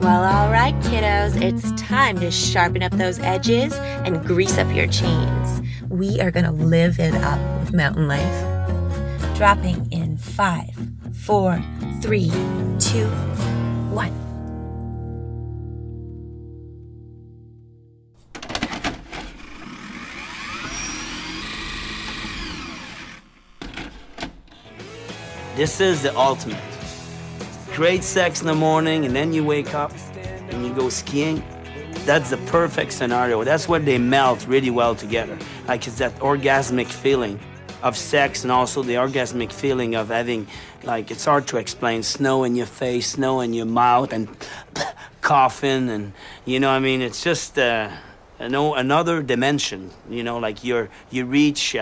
Well, all right, kiddos, it's time to sharpen up those edges and grease up your chains. We are going to live it up with mountain life. Dropping in 5, 4, 3, 2, 1. This is the ultimate. Great sex in the morning, and then you wake up and you go skiing. That's the perfect scenario. That's when they melt really well together. Like, it's that orgasmic feeling of sex, and also the orgasmic feeling of having, like, it's hard to explain, snow in your face, snow in your mouth, and coughing, and, you know, I mean, it's just another dimension, you know, like you reach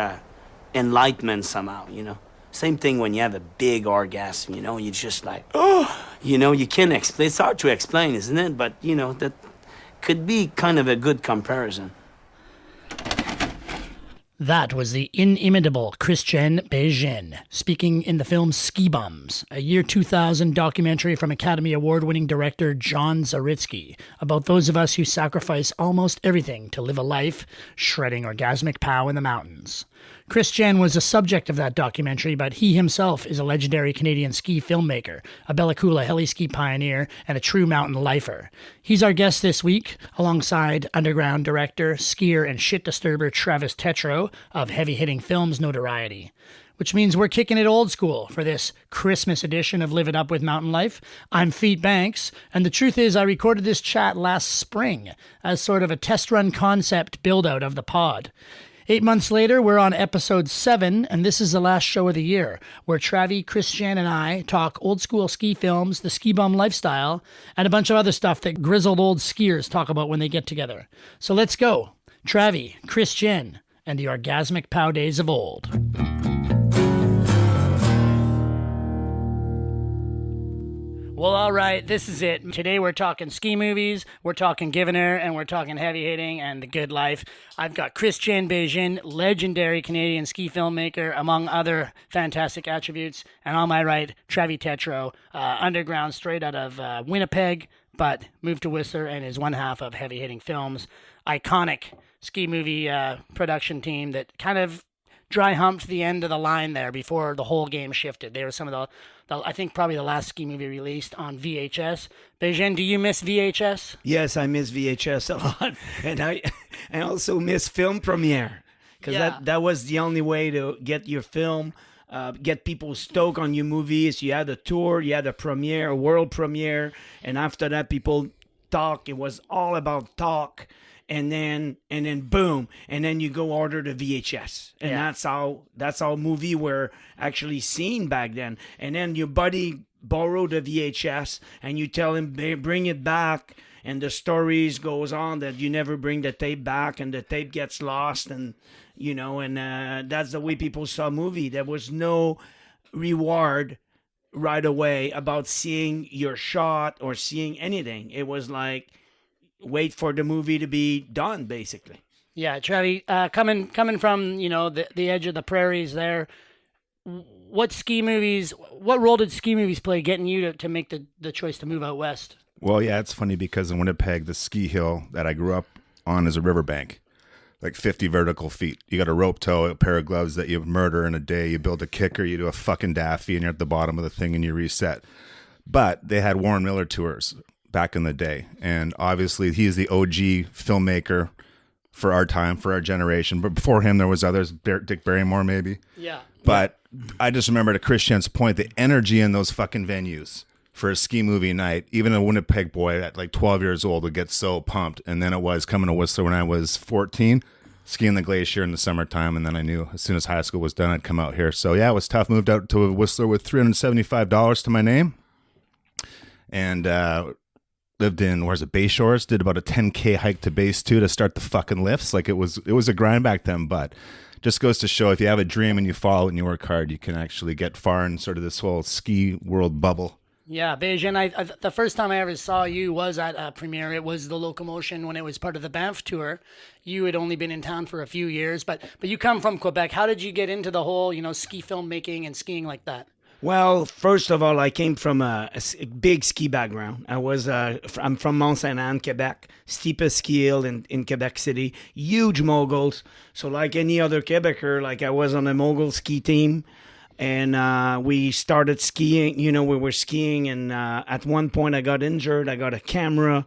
enlightenment somehow, you know. Same thing when you have a big orgasm, you know, you're just like, oh, you know, you can't explain. It's hard to explain, isn't it? But, you know, that could be kind of a good comparison. That was the inimitable Christian Begin, speaking in the film Ski Bums, a year 2000 documentary from Academy Award-winning director John Zaritsky about those of us who sacrifice almost everything to live a life shredding orgasmic pow in the mountains. Christian was the subject of that documentary, but he himself is a legendary Canadian ski filmmaker, a Bella Coola heli-ski pioneer, and a true mountain lifer. He's our guest this week, alongside underground director, skier, and shit disturber Travis Tetreault of Heavy Hitting Films notoriety. Which means we're kicking it old school for this Christmas edition of Live It Up with Mountain Life. I'm Feet Banks, and the truth is I recorded this chat last spring as sort of a test run concept build-out of the pod. 8 months later, we're on episode 7, and this is the last show of the year, where Travi, Christian, and I talk old school ski films, the ski bum lifestyle, and a bunch of other stuff that grizzled old skiers talk about when they get together. So let's go. Travi, Christian, and the orgasmic pow days of old. Well, all right, this is it. Today we're talking ski movies, we're talking Givener, and we're talking heavy hitting and the good life. I've got Christian Begin, legendary Canadian ski filmmaker, among other fantastic attributes. And on my right, Travis Tetreault, underground straight out of Winnipeg, but moved to Whistler and is one half of Heavy Hitting Films. Iconic ski movie production team that kind of dry humped the end of the line there before the whole game shifted. They were some of the I think probably the last ski movie released on VHS. Begin, do you miss VHS? Yes, I miss VHS a lot. And I also miss film premiere. Because that was the only way to get your film, get people stoked on your movies. You had a tour, you had a premiere, a world premiere. And after that, people talk. It was all about talk. And then boom, and then you go order the VHS, and that's how movie were actually seen back then. And then your buddy borrowed the VHS, and you tell him bring it back, and the stories goes on that you never bring the tape back, and the tape gets lost, and you know, and that's the way people saw movie. There was no reward right away about seeing your shot or seeing anything. It was like, wait for the movie to be done, basically. Yeah, Travi, coming from, you know, the edge of the prairies there, what role did ski movies play getting you to make the choice to move out west? Well, yeah, it's funny because in Winnipeg, the ski hill that I grew up on is a riverbank, like 50 vertical feet. You got a rope tow, a pair of gloves that you murder in a day. You build a kicker, you do a fucking daffy, and you're at the bottom of the thing and you reset. But they had Warren Miller tours back in the day, and obviously he's the OG filmmaker for our time, for our generation. But before him, there was others, Dick Barrymore maybe. Yeah. But I just remember, to Christian's point, the energy in those fucking venues for a ski movie night. Even a Winnipeg boy at like 12 years old would get so pumped. And then it was coming to Whistler when I was 14, skiing the glacier in the summertime. And then I knew as soon as high school was done, I'd come out here. So yeah, it was tough. Moved out to Whistler with $375 to my name, and lived in, Bay Shores, did about a 10K hike to base 2 to start the fucking lifts. Like it was a grind back then, but just goes to show, if you have a dream and you follow it and you work hard, you can actually get far in sort of this whole ski world bubble. Yeah, Begin, the first time I ever saw you was at a premiere. It was the Locomotion when it was part of the Banff tour. You had only been in town for a few years, but you come from Quebec. How did you get into the whole, ski filmmaking and skiing like that? Well, first of all, I came from a big ski background. I'm from Mont Saint Anne, Quebec, steepest ski hill in Quebec City, huge moguls. So like any other Quebecer, like I was on a mogul ski team, and we started skiing. We were skiing, and at one point I got injured. I got a camera,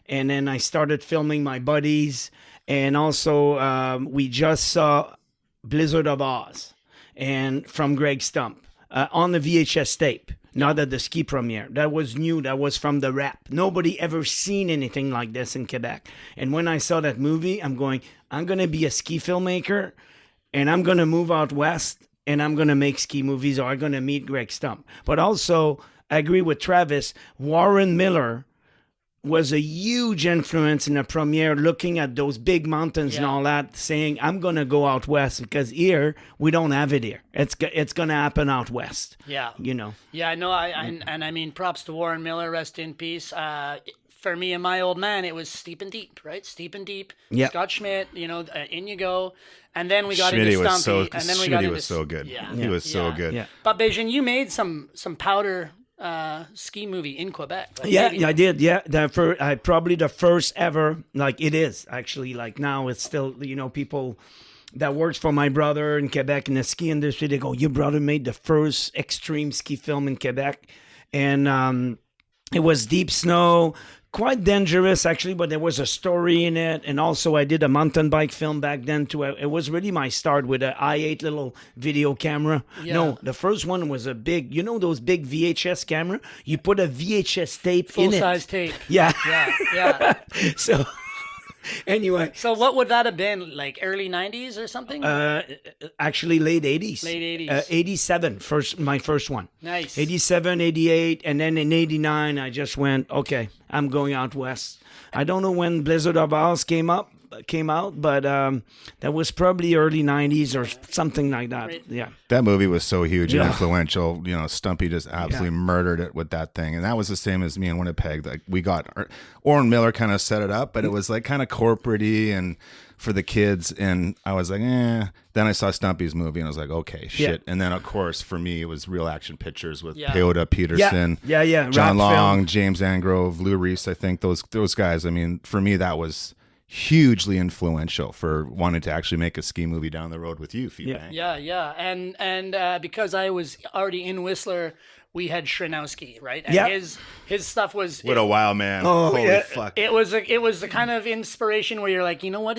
and then I started filming my buddies, and also we just saw Blizzard of Oz, and from Greg Stump. On the VHS tape, not at the ski premiere. That was new. That was from the rap. Nobody ever seen anything like this in Quebec. And when I saw that movie, I'm going to be a ski filmmaker, and I'm going to move out west, and I'm going to make ski movies, or I'm going to meet Greg Stump. But also, I agree with Travis, Warren Miller was a huge influence in the premiere, looking at those big mountains and all that, saying, I'm going to go out west, because here, we don't have it here. It's going to happen out west. Yeah. Yeah, I know. I mean, props to Warren Miller, rest in peace. For me and my old man, it was Steep and Deep, right? Steep and Deep. Yeah. Scott Schmidt, in you go. And then we got Schmitty into was Stumpy. And then we got Schmitty into... was so good. Yeah. He was so good. Yeah. But Beijing, you made some powder ski movie in Quebec. Right? Yeah, I did. Yeah, probably the first ever. Like it is actually. Like now, it's still people that works for my brother in Quebec in the ski industry. They go, "Your brother made the first extreme ski film in Quebec," and it was deep snow. Quite dangerous, actually, but there was a story in it. And also, I did a mountain bike film back then, too. It was really my start with an i8 little video camera. Yeah. No, the first one was a big, those big VHS camera? You put a VHS tape in it. Full-size tape. Yeah. Yeah. So, anyway. So what would that have been, like early 90s or something? Actually, late 80s. Late 80s. 87, my first one. Nice. 87, 88, and then in 89, I just went, okay, I'm going out west. I don't know when Blizzard of Oz came out, but that was probably early 90s or something like that. Right. Yeah. That movie was so huge and Yeah. influential. Stumpy just absolutely murdered it with that thing. And that was the same as me in Winnipeg. Like we got Orrin Miller kind of set it up, but it was like kind of corporate-y and for the kids. And I was like, eh. Then I saw Stumpy's movie and I was like, okay, shit. Yeah. And then, of course, for me, it was real action pictures with Yeah. Peyote Peterson, Yeah. John Rap Long, film. James Angrove, Lou Reese. I think those guys, I mean, for me, that was hugely influential for wanting to actually make a ski movie down the road with you, Feet Yeah. Banks. Yeah. And because I was already in Whistler, we had Shrinowski, right? And Yeah. his stuff was... What a wild man. Oh, Holy yeah. fuck. It was the kind of inspiration where you're like, you know what?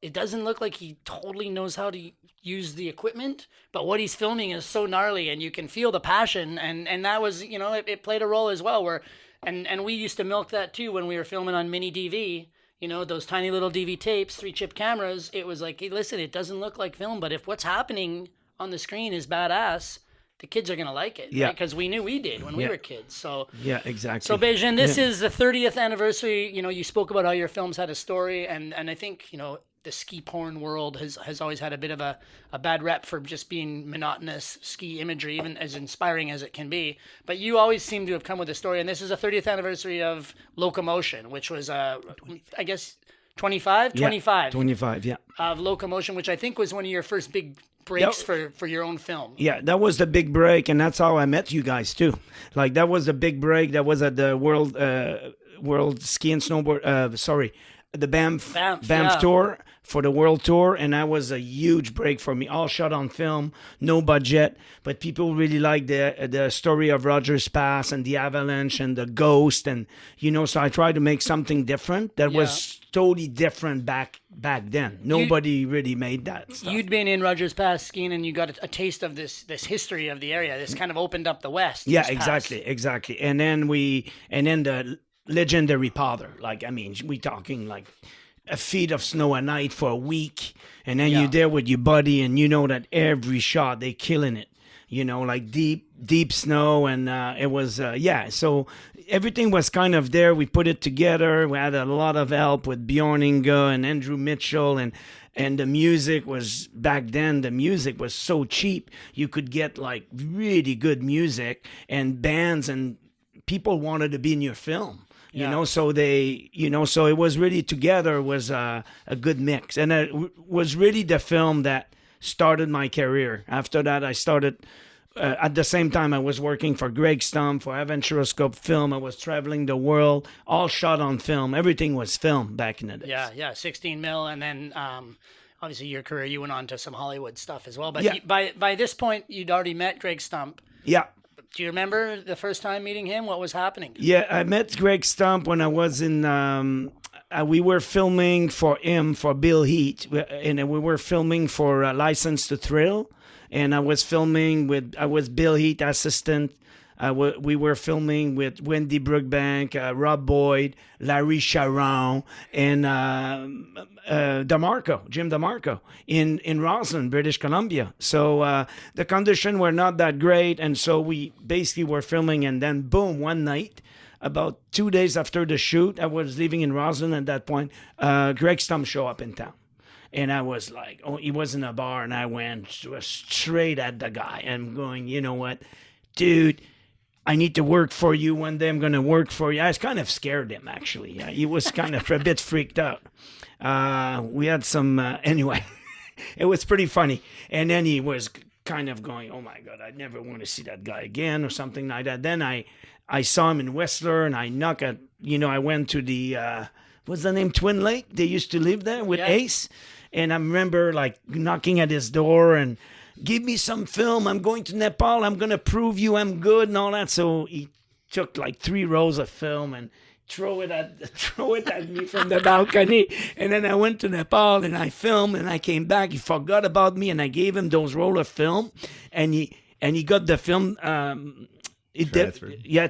It doesn't look like he totally knows how to use the equipment, but what he's filming is so gnarly, and you can feel the passion, and that was, it played a role as well. Where, and we used to milk that too when we were filming on mini DV. Those tiny little DV tapes, 3-chip cameras. It was like, hey, listen, it doesn't look like film, but if what's happening on the screen is badass, the kids are gonna like it, Yeah. right? Because we knew we did when we were kids. So Yeah, exactly. So Beijing, this is the 30th anniversary. You spoke about how your films had a story, and I think the ski porn world has always had a bit of a bad rep for just being monotonous ski imagery, even as inspiring as it can be. But you always seem to have come with a story, and this is a 30th anniversary of Locomotion, which was I guess 25 yeah. of Locomotion, which I think was one of your first big breaks for your own film. Yeah, that was the big break, and that's how I met you guys too. Like that was a big break. That was at the World Ski and Snowboard. The Banff yeah. tour for the World Tour, and that was a huge break for me. All shot on film, no budget, but people really liked the story of Rogers Pass and the avalanche and the ghost, and so I tried to make something different that was totally different back then. Nobody really made that stuff. You'd been in Rogers Pass skiing, and you got a taste of this history of the area. This kind of opened up the West. Yeah, this pass. exactly. And then the legendary powder. Like, I mean, we talking like a feet of snow a night for a week, and then you're there with your buddy, and that every shot they killing it. Like deep snow, and it was So everything was kind of there. We put it together. We had a lot of help with Bjorn Inge and Andrew Mitchell, and the music was back then. The music was so cheap. You could get like really good music, and bands and people wanted to be in your film. So so it was really together was a good mix, and it was really the film that started my career. After that, I started at the same time, I was working for Greg Stump, for Aventuroscope Film. I was traveling the world, all shot on film. Everything was film back in the day. Yeah, 16 mil, and then obviously your career, you went on to some Hollywood stuff as well. But Yeah. by this point, you'd already met Greg Stump. Yeah. Do you remember the first time meeting him? What was happening? Yeah, I met Greg Stump when I was in. We were filming for him for Bill Heat, and we were filming for License to Thrill, and I was Bill Heat assistant. We were filming with Wendy Brookbank, Rob Boyd, Larry Sharon, and Jim DeMarco in Roslyn, British Columbia. So the conditions were not that great, and so we basically were filming, and then boom, one night, about 2 days after the shoot, I was living in Roslyn at that point, Greg Stump showed up in town. And I was like, he was in a bar, and I went straight at the guy. I'm going, you know what, dude, I need to work for you one day. I'm going to work for you. I was kind of scared him, actually. He was kind of a bit freaked out. We had some, anyway, it was pretty funny. And then he was kind of going, oh my God, I never want to see that guy again or something like that. Then I saw him in Whistler, and I I went to the, what's the name, Twin Lake? They used to live there with Ace. And I remember like knocking at his door and, give me some film. I'm going to Nepal. I'm going to prove you I'm good and all that. So he took like 3 rolls of film and throw it at me from the balcony. And then I went to Nepal and I filmed, and I came back. He forgot about me, and I gave him those rolls of film, and he got the film.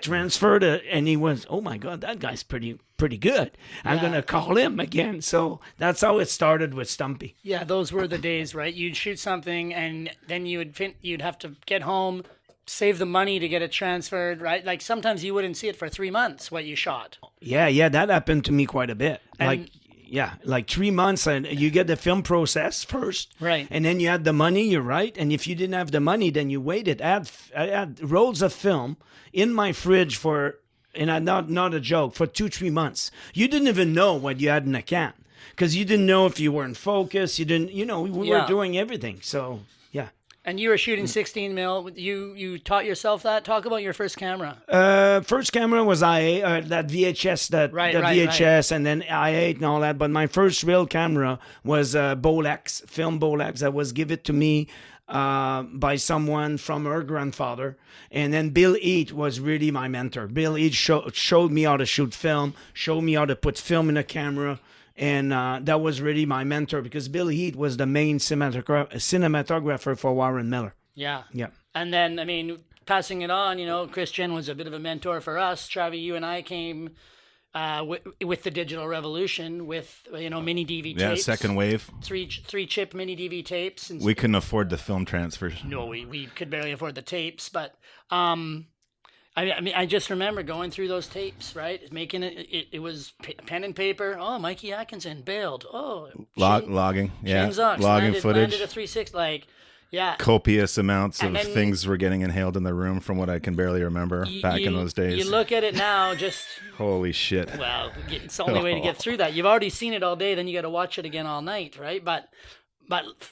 Transferred, and he was, oh my God, that guy's pretty good. I'm gonna call him again. So that's how it started with Stumpy. Yeah, those were the days, right? You'd shoot something, and then you'd have to get home, save the money to get it transferred, right? Like sometimes you wouldn't see it for 3 months what you shot. Yeah, that happened to me quite a bit. Like 3 months, and you get the film process first, right? And then you had the money. You're right. And if you didn't have the money, then you waited. I had rolls of film in my fridge for, and I'm not a joke, for 2-3 months. You didn't even know what you had in a can because you didn't know if you were in focus. You didn't, we were doing everything. So yeah. And you were shooting 16 mil. You taught yourself that. Talk about your first camera. First camera was IA, that VHS, VHS, and then I8 and all that. But my first real camera was Bolex, film Bolex, that was given to me by someone from her grandfather. And then Bill Eat was really my mentor. Bill Eat showed me how to shoot film, showed me how to put film in a camera. And that was really my mentor, because Bill Heat was the main cinematographer for Warren Miller. Yeah. Yeah. And then, passing it on, Christian was a bit of a mentor for us. Travis, you and I came with the digital revolution with, mini DV tapes. Yeah, second wave. Three chip mini DV tapes. And we couldn't afford the film transfers. No, we could barely afford the tapes. But I just remember going through those tapes, right? Making it was pen and paper. Oh, Mikey Atkinson bailed. Oh, logging, yeah, Zox logging footage. Landed a 360, yeah. Copious amounts of things were getting inhaled in the room, from what I can barely remember back in those days. You look at it now, just holy shit. Well, it's the only way to get through that. You've already seen it all day, then you got to watch it again all night, right? But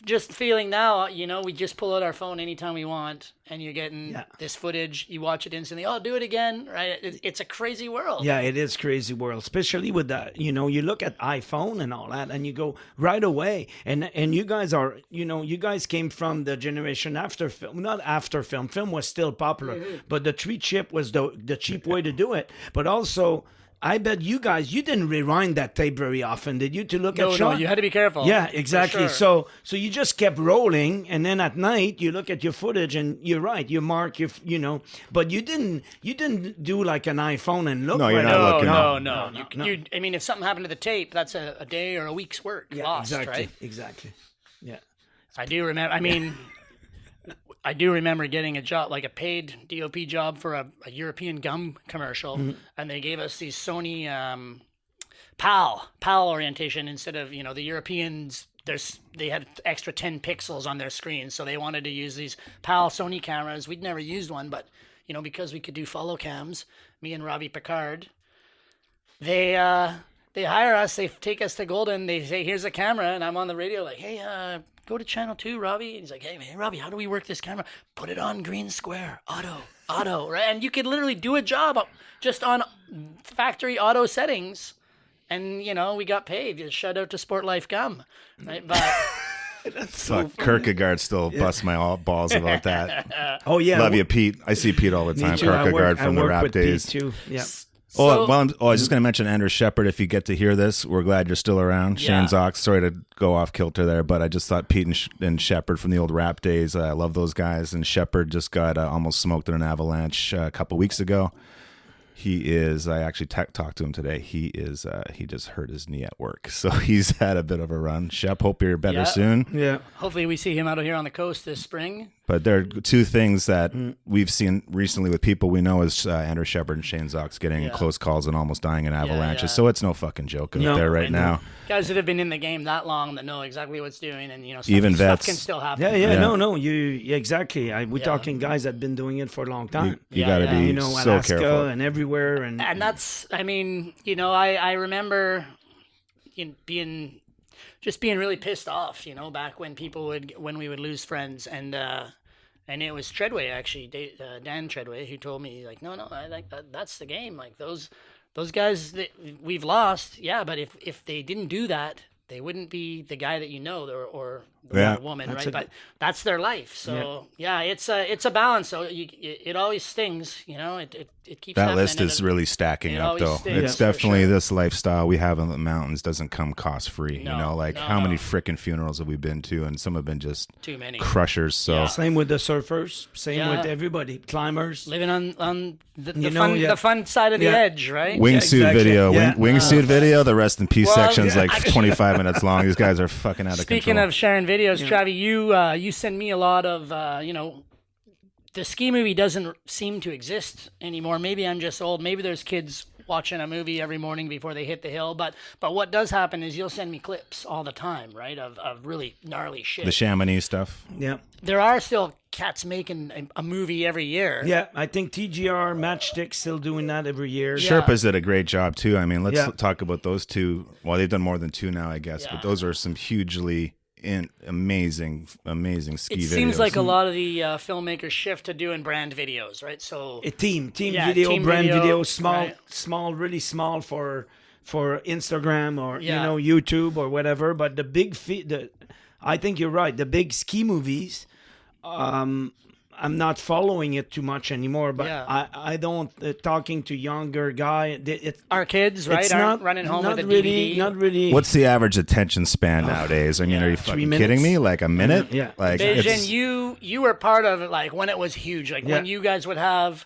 just feeling now, we just pull out our phone anytime we want, and you're getting this footage. You watch it instantly. Oh, do it again, right? It's a crazy world. Yeah, it is crazy world, especially with that. You look at iPhone and all that, and you go right away. And you guys are, you guys came from the generation after film, not after film. Film was still popular, but the 3-chip was the cheap way to do it. But also, I bet you didn't rewind that tape very often, did you, to look at shot? No, you had to be careful. Yeah, exactly. Sure. So you just kept rolling, and then at night you look at your footage, and you're right, you mark but you didn't do like an iPhone and look. No, you're not looking. No. If something happened to the tape, that's a day or a week's work lost, exactly, right? Exactly. Yeah. I do remember. I do remember getting a job, like a paid DOP job for a European gum commercial, and they gave us these Sony PAL orientation instead of, the Europeans. They had extra 10 pixels on their screen, so they wanted to use these PAL Sony cameras. We'd never used one, but because we could do follow cams, me and Robbie Picard, they they hire us. They take us to Golden. They say, "Here's a camera," and I'm on the radio like, "Hey, go to channel 2, Robbie." And he's like, "Hey, Robbie, how do we work this camera? Put it on green square, auto, right?" And you could literally do a job just on factory auto settings, and we got paid. Just shout out to Sport Life Gum, right? But Fuck, Kierkegaard still busts my balls about that. Oh yeah, Love you, Pete. I see Pete all the time. Kierkegaard from the rap days. Too. Yeah. I was just going to mention Andrew Shepard. If you get to hear this, we're glad you're still around. Yeah. Shane Zox, sorry to go off kilter there, but I just thought Pete and Shepard from the old rap days. I love those guys. And Shepard just got almost smoked in an avalanche a couple weeks ago. He is. I actually talked to him today. He is. He just hurt his knee at work, so he's had a bit of a run. Shep, hope you're better soon. Yeah. Hopefully, we see him out here on the coast this spring. But there are two things that we've seen recently with people we know is Andrew Shepard and Shane Zox getting in close calls and almost dying in avalanches. So it's no fucking joke out there right now. Guys that have been in the game that long that know exactly what's doing, and even stuff vets can still happen. Yeah. No. Exactly. We're talking guys that've been doing it for a long time. You got to be so Alaska careful and everywhere, and that's. I mean, I remember being really pissed off. Back when when we would lose friends, and it was Treadway actually, Dan Treadway, who told me like, no, I like that's the game. Like those guys that we've lost, but if they didn't do that, they wouldn't be the guy that or the woman, right? But that's their life. So it's a balance. So it always stings, It keeps that happening, list is really stacking up though. Stings, it's definitely this lifestyle we have in the mountains doesn't come cost free. How many freaking funerals have we been to, and some have been just too many crushers. So same with the surfers, same with everybody, climbers, living on the fun side of the edge, right? Wingsuit video, wingsuit video. The rest in peace section's like 25 minutes long. These guys are fucking out of control. Speaking of sharing videos, Travi, you send me a lot of the ski movie doesn't seem to exist anymore. Maybe I'm just old. Maybe there's kids watching a movie every morning before they hit the hill. But what does happen is you'll send me clips all the time, right, of really gnarly shit. The Chamonix stuff. Yeah. There are still cats making a movie every year. Yeah, I think TGR, Matchstick's still doing that every year. Sherpas did a great job too. I mean, let's talk about those two. Well, they've done more than two now, I guess. But those are some hugely amazing ski videos. It seems like a lot of the filmmakers shift to doing brand videos, right? So a team video, brand video, small, really small for Instagram or YouTube or whatever. But the big I think you're right. The big ski movies, I'm not following it too much anymore. But I don't. Talking to younger guy, our kids, right, aren't running home with a DVD. Not really. What's the average attention span nowadays? I mean, are you fucking kidding me? Like a minute? Yeah. Like Beijing, you were part of it, like when it was huge, like when you guys would have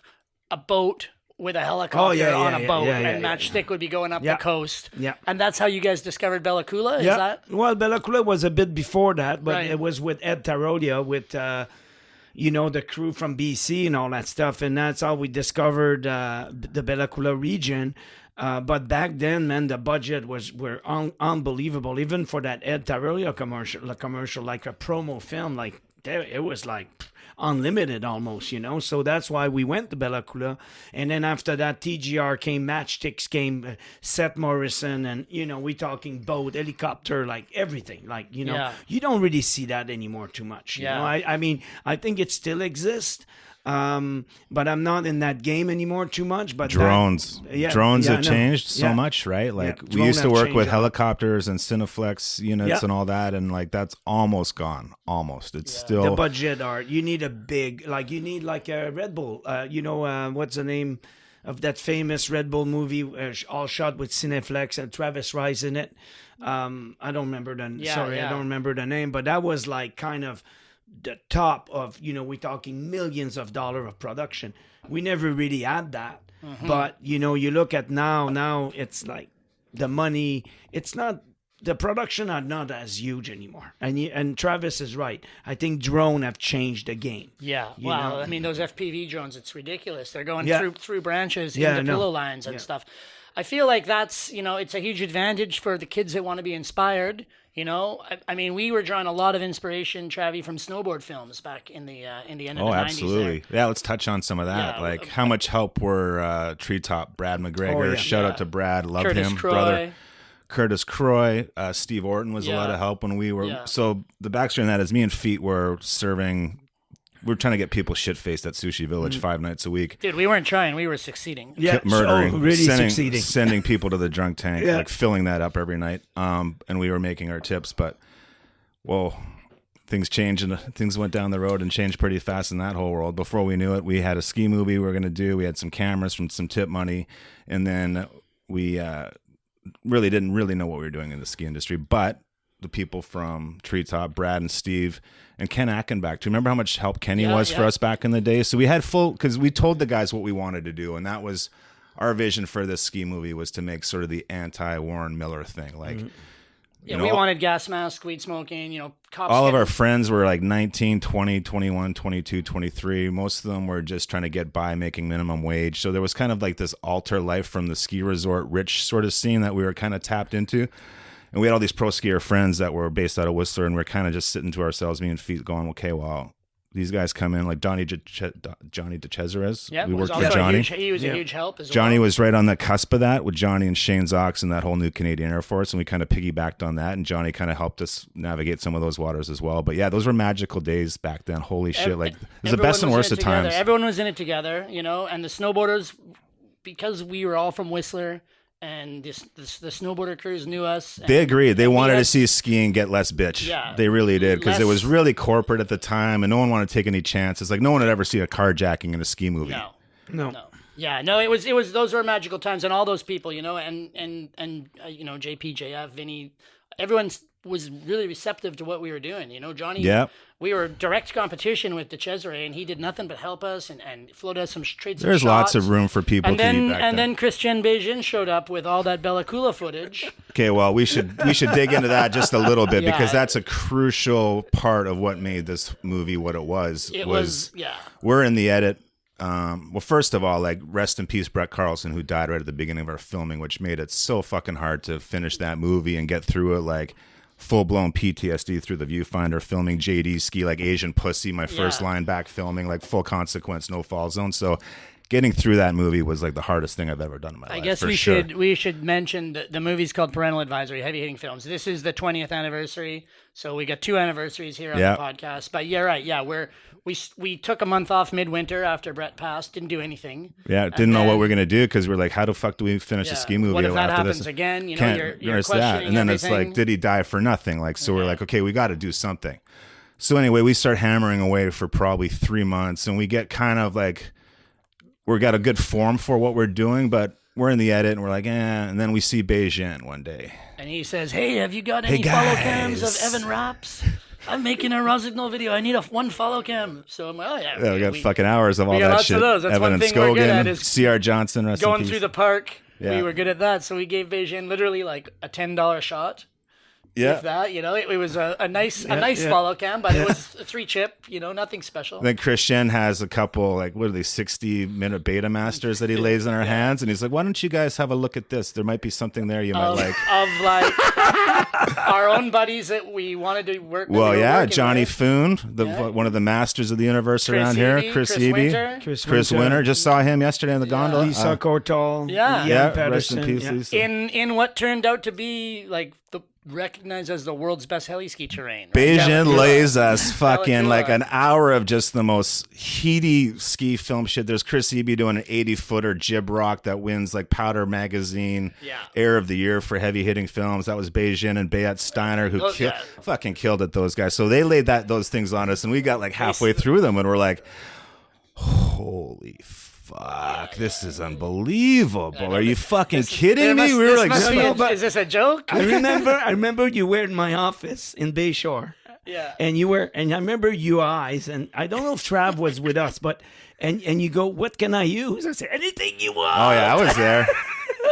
a boat with a helicopter on a boat, and Matchstick would be going up the coast. Yeah. And that's how you guys discovered Bella Coola? Is that? Well, Bella Coola was a bit before that, but it was with Ed Tarodia, with the crew from BC and all that stuff, and that's how we discovered the Bella Coola region. But back then, man, the budget were unbelievable, even for that Ed Tarodia commercial, like a promo film, like it was like unlimited almost, so that's why we went to Bella Coola. And then after that, TGR came, Matchsticks came, Seth Morrison, and we talking boat, helicopter, like everything, like you don't really see that anymore too much. I mean, I think it still exists, but I'm not in that game anymore too much. But drones have changed so much, right? Like we used to work with helicopters and Cineflex units and all that, and like that's almost gone. It's still the budget art. You need a big, you need a Red Bull. What's the name of that famous Red Bull movie, all shot with Cineflex and Travis Rice in it? I don't remember I don't remember the name, but that was like kind of the top of, we're talking millions of dollars of production. We never really had that. Mm-hmm. But, you look at now it's like the money, it's not, the production are not as huge anymore. And Travis is right. I think drone have changed the game. Yeah. I mean, those FPV drones, it's ridiculous. They're going through branches into pillow lines and stuff. I feel like that's, it's a huge advantage for the kids that want to be inspired. I mean, we were drawing a lot of inspiration, Travi, from snowboard films back in the end of the 90s. Oh, absolutely. Yeah, let's touch on some of that. How much help were Treetop, Brad McGregor. Shout out to Brad. Love Curtis him, Croy. brother. Curtis Croy, Steve Orton was a lot of help when we were. Yeah. So the backstory on that is me and Feet were serving. We're trying to get people shit-faced at Sushi Village 5 nights a week. Dude, we weren't trying. We were succeeding. Yeah, Murdering, really sending, succeeding. sending people to the drunk tank, Yeah. like filling that up every night. And we were making our tips, but things changed and things went down the road and changed pretty fast in that whole world. Before we knew it, we had a ski movie we were going to do. We had some cameras from some tip money, and then we really didn't really know what we were doing in the ski industry, but the people from Treetop, Brad and Steve, and Ken Ackenbach. Do you remember how much help Kenny was for us back in the day? So we had because we told the guys what we wanted to do, and that was our vision for this ski movie was to make sort of the anti-Warren Miller thing. Like, Yeah, we wanted gas masks, weed smoking, cops. All of our friends were like 19, 20, 21, 22, 23. Most of them were just trying to get by making minimum wage. So there was kind of like this alter life from the ski resort rich sort of scene that we were kind of tapped into. And we had all these pro skier friends that were based out of Whistler, and we're kind of just sitting to ourselves, me and Feet, going, okay, well, these guys come in, like Johnny DeCesares. Yeah, we worked also for Johnny. He was a huge help as well. Johnny was right on the cusp of that with Johnny and Shane Zox and that whole new Canadian Air Force, and we kind of piggybacked on that, and Johnny kind of helped us navigate some of those waters as well. But yeah, those were magical days back then. Holy shit. Like, it was the best and worst of times. Everyone was in it together, and the snowboarders, because we were all from Whistler, and the snowboarder crews knew us. They agreed. They wanted to see skiing get less bitch. Yeah. They really did, because it was really corporate at the time, and no one wanted to take any chances. Like, no one would ever see a carjacking in a ski movie. No. Yeah, no, it was those were magical times, and all those people, and JP, JF, Vinny, everyone was really receptive to what we were doing. Johnny, we were direct competition with DeCesare, and he did nothing but help us and floated us some trades. There's lots of room for people and to then, be back and then. then Christian Beijing showed up with all that Bella Coola footage. Okay, well, we should dig into that just a little bit, because that's a crucial part of what made this movie what it was. We're in the edit. Well, first of all, like, rest in peace, Brett Carlson, who died right at the beginning of our filming, which made it so fucking hard to finish that movie and get through it. Like, full-blown PTSD through the viewfinder, filming JD ski like Asian pussy, my first line back filming, like Full Consequence, no fall zone. So getting through that movie was like the hardest thing I've ever done in my life. I guess we should mention that the movie's called Parental Advisory, Heavy Hitting Films. This is the 20th anniversary, so we got 2 anniversaries here on the podcast. But yeah, right, yeah, we took a month off midwinter after Brett passed, didn't do anything. Yeah, didn't know what we were gonna do, because we're like, how the fuck do we finish a ski movie? What if that after happens this? again? You're there's questioning that, and then everything. it's like, did he die for nothing? Like, so we're like, okay, we got to do something. So anyway, we start hammering away for probably 3 months, and we get kind of like, we got a good form for what we're doing, but we're in the edit, and we're like, and then we see Beijing one day. And he says, hey, have you got any follow cams of Evan Raps? I'm making a Rosignol video. I need one follow cam. So I'm like, oh, yeah. We got fucking hours of all that lots shit. of those. That's Evan one and thing we're good at Scogan, is C.R. Johnson, rest in going peace. through the park. Yeah. We were good at that. So we gave Beijing literally like a $10 shot. Yeah. If that, it was a nice follow cam, but it was a 3-chip, nothing special. Then Christian has a couple, like, what are they, 60-minute beta masters that he lays in our hands, and he's like, why don't you guys have a look at this? There might be something there you might like. Of like our own buddies that we wanted to work with. Well, yeah, Johnny Foon, one of the masters of the universe around here. Chris Eby. Chris Winter. Just saw him yesterday in the gondola. Lisa Cortal. Yeah. Rest in peace, Lisa. In what turned out to be like recognized as the world's best heli ski terrain. Right? Beijing lays us fucking like Bella an hour of just the most heady ski film shit. There's Chris Eby doing an 80-footer jib rock that wins like Powder Magazine Air of the Year for heavy hitting films. That was Beijing and Bayat Steiner who fucking killed it, those guys. So they laid those things on us, and we got like halfway through them, and we're like, holy fuck, this is unbelievable. Are you fucking kidding me? We were like, is this a joke? I remember you were in my office in Bayshore. Yeah. And I remember your eyes, and I don't know if Trav was with us, but and you go, what can I use? I said, anything you want. Oh yeah, I was there.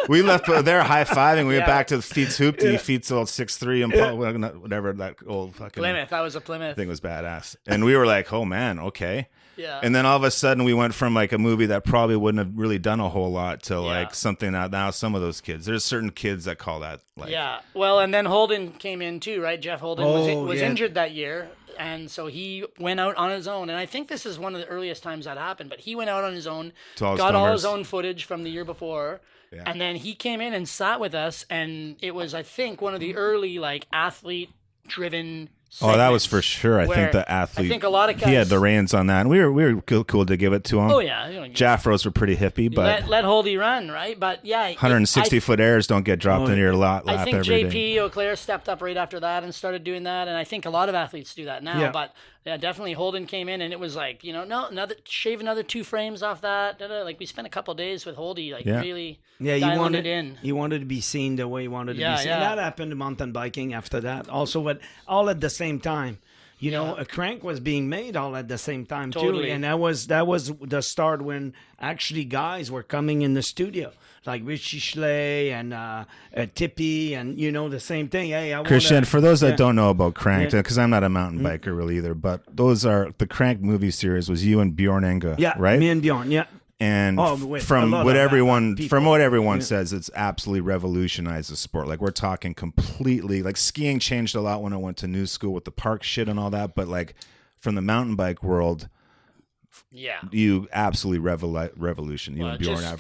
We left there high-fiving. We went back to Feet's Hoopty. Feet's old 6'3" and whatever that old fucking Plymouth. That was a Plymouth. thing was badass. And we were like, oh man, okay. Yeah. And then all of a sudden we went from like a movie that probably wouldn't have really done a whole lot to like something that now some of those kids, there's certain kids that call that like. Yeah. Well, and then Holden came in too, right? Jeff Holden was injured that year. And so he went out on his own. And I think this is one of the earliest times that happened, but he went out on his own, got all his own footage from the year before. Yeah. And then he came in and sat with us. And it was, I think, one of the early like athlete driven segments. Oh, that was for sure. I think the athlete. I think a lot of guys, he had the reins on that, and we were cool to give it to him. Oh yeah, Jaffros were pretty hippie, but let Holdy run, right? But yeah, 160-foot airs don't get dropped into your lap every day. I think JP Auclair stepped up right after that and started doing that, and I think a lot of athletes do that now. Yeah. But yeah, definitely Holden came in, and it was like, shave another 2 frames off that. Like we spent a couple of days with Holdy, really. Yeah, he wanted to be seen the way he wanted to be seen. That happened to mountain biking after that. Also, all at the same time. A crank was being made all at the same time too, and that was the start when actually guys were coming in the studio, like Richie Schley and Tippy, and the same thing. Hey, Christian, for those that don't know about Cranked, because I'm not a mountain biker really either, but those are the Crank movie series was you and Bjorn Enga, right? Me and Bjorn, yeah. And from what everyone says, it's absolutely revolutionized the sport. Like we're talking completely, like skiing changed a lot when I went to new school with the park shit and all that. But like from the mountain bike world, you absolutely revolution. You and Bjorn just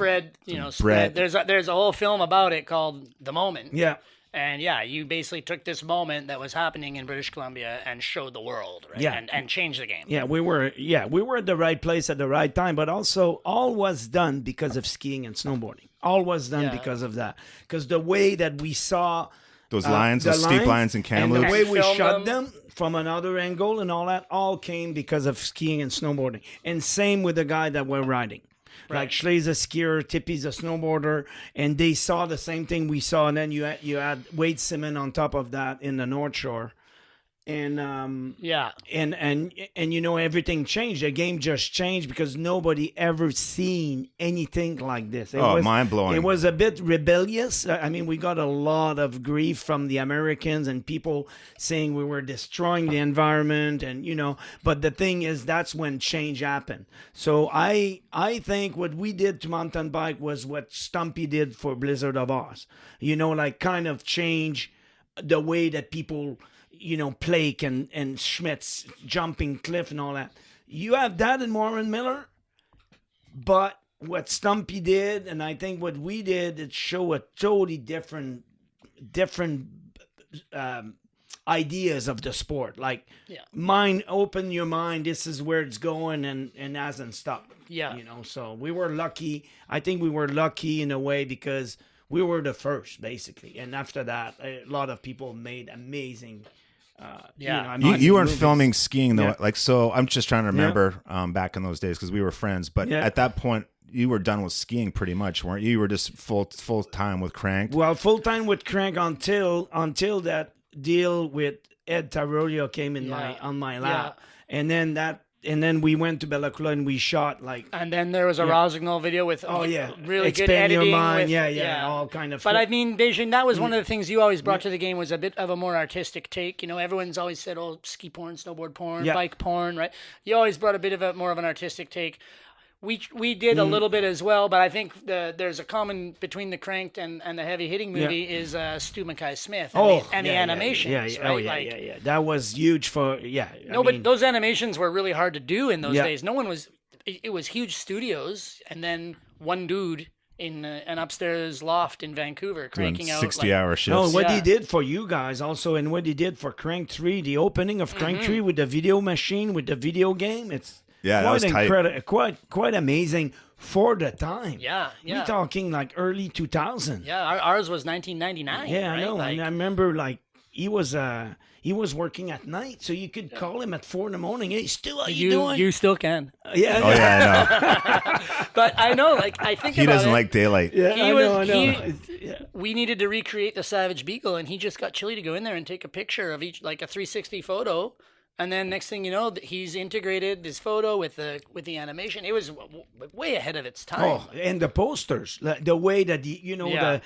spread. There's a whole film about it called The Moment. Yeah. And you basically took this moment that was happening in British Columbia and showed the world, right? Yeah. And changed the game. Yeah, we were at the right place at the right time, but also all was done because of skiing and snowboarding. All was done because of that. Because the way that we saw those lines, those steep lines in Kamloops, and the way we shot them from another angle and all that, all came because of skiing and snowboarding. And same with the guy that we're riding. Right. Like Schlee's a skier, Tippy's a snowboarder, and they saw the same thing we saw. And then you had Wade Simmons on top of that in the North Shore, and everything changed. The game just changed because nobody ever seen anything like this. It was mind blowing. It was a bit rebellious. I mean, we got a lot of grief from the Americans and people saying we were destroying the environment, and But the thing is, that's when change happened. So I think what we did to mountain bike was what Stumpy did for Blizzard of Oz. Like kind of change the way that people. Plake and Schmitz jumping cliff and all that. You have that in Warren Miller, but what Stumpy did, and I think what we did, it show a totally different ideas of the sport. Like, open your mind. This is where it's going, and hasn't stopped. Yeah, So we were lucky. I think we were lucky in a way because we were the first, basically, and after that, a lot of people made amazing. You weren't filming skiing though, so I'm just trying to remember back in those days because we were friends. But at that point, you were done with skiing pretty much, weren't you? You were just full time with Crank. Well, full time with Crank until that deal with Ed Tarolio came in on my lap, and then we went to Bellacula and we shot And then there was a Rosignol video with really Expand good editing. Your mind. All kind of. But I mean, Beijing, that was one of the things you always brought to the game was a bit of a more artistic take. Everyone's always said, ski porn, snowboard porn, bike porn, right? You always brought a bit of more of an artistic take. We did a little bit as well, but I think there's a common between the Cranked and the heavy hitting movie is Stu Mackay-Smith and the animations. Yeah. That was huge for but those animations were really hard to do in those days. No one was. It was huge studios, and then one dude in an upstairs loft in Vancouver cranking out 60-hour shifts. No, what he did for you guys also, and what he did for Crank 3, the opening of Crank 3 with the video machine, with the video game, it's. Yeah, that was incredible, quite amazing for the time. Yeah. We're talking like early 2000. Yeah, ours was 1999. Yeah, right? I know. And I remember he was working at night, so you could call him at 4 a.m. Hey, Stu, how you doing? You still can. Yeah. Oh yeah, I know. But I know, I think he doesn't like daylight. Yeah, I know. We needed to recreate the Savage Beagle, and he just got Chili to go in there and take a picture of each, like a 360 photo. And then next thing you know, he's integrated this photo with the animation. It was way ahead of its time. Oh, and the posters, the way that I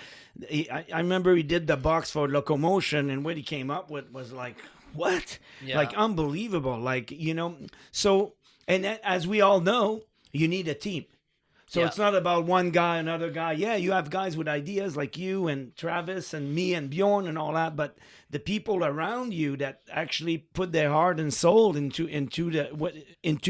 remember he did the box for Locomotion, and what he came up with was like, what? Yeah. Like unbelievable. So, and as we all know, you need a team. So Yeah. it's not about one guy, another guy. Yeah, you have guys with ideas like you and Travis and me and Bjorn and all that, but the people around you that actually put their heart and soul into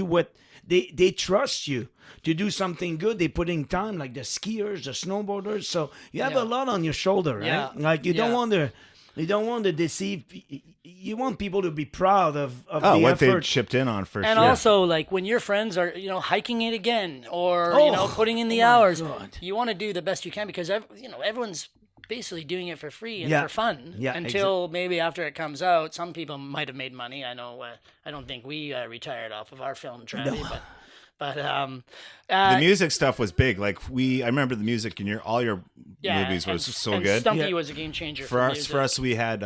what they trust you to do something good. They put in time, like the skiers, the snowboarders. So you have a lot on your shoulder, right? Yeah. Like you don't want to deceive. You want people to be proud of the what effort. they chipped in on for And sure. also, like when your friends are, hiking it again, or putting in the my hours, God. you want to do the best you can because everyone's basically doing it for free and Yeah. for fun. Yeah, Until maybe after it comes out, some people might have made money. I know. I don't think we retired off of our film, Travis, but the music stuff was big. Like I remember the music in all your movies was so good. Stumpy was a game changer For music. us, we had.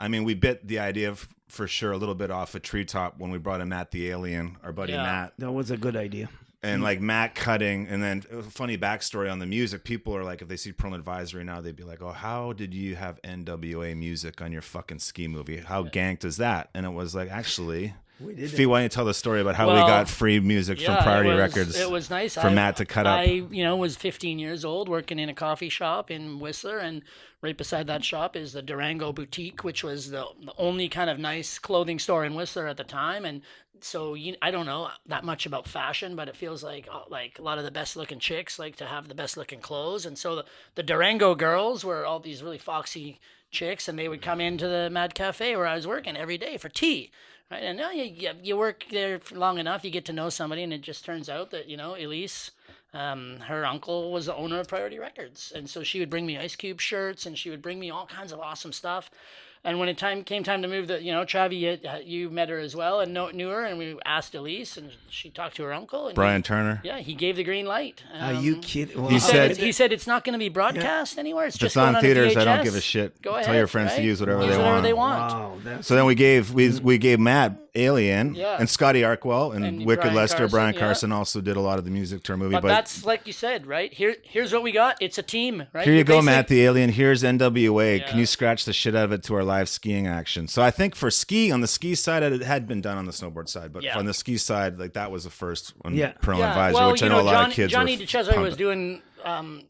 We bit the idea of for sure a little bit off a Treetop when we brought in Matt the Alien, our buddy Matt. That was a good idea. And like Matt cutting, and then a funny backstory on the music. People are like, if they see Parental Advisory now, they'd be like, "Oh, how did you have NWA music on your fucking ski movie? How ganked is that?" And it was like, actually, Fee, why don't you tell the story about how we got free music from Priority Records? It was nice for Matt to cut up. I was 15 years old, working in a coffee shop in Whistler, and right beside that shop is the Durango Boutique, which was the only kind of nice clothing store in Whistler at the time. And so I don't know that much about fashion, but it feels like a lot of the best looking chicks like to have the best looking clothes. And so the Durango girls were all these really foxy chicks, and they would come into the Mad Cafe where I was working every day for tea. Right, and you work there for long enough, you get to know somebody, and it just turns out that Elise, her uncle was the owner of Priority Records, and so she would bring me Ice Cube shirts, and she would bring me all kinds of awesome stuff. And when it came time to move, Travi, you met her as well and knew her, and we asked Elise, and she talked to her uncle. And Brian Turner. Yeah, he gave the green light. Are you kidding? Well, He said- he said it's not going to be broadcast anywhere. It's If just it's on going theaters, a I don't VHS. give a shit. Go Tell ahead, your friends to right? use whatever Use they whatever want. they want. wow, that's So then we gave Matt Alien and Scotty Arkwell and Wicked Brian Lester. Carson, Brian yeah. Carson also did a lot of the music to our movie. But that's like you said, right? Here's what we got. It's a team, right? Here you go, You're Matt the Alien. Here's NWA. Yeah. Can you scratch the shit out of it to our live skiing action? So I think for on the ski side, it had been done on the snowboard side, but on the ski side, like that was the first on Parental Advisory, which I know a lot of kids Johnny were DeCesare was pumped. doing.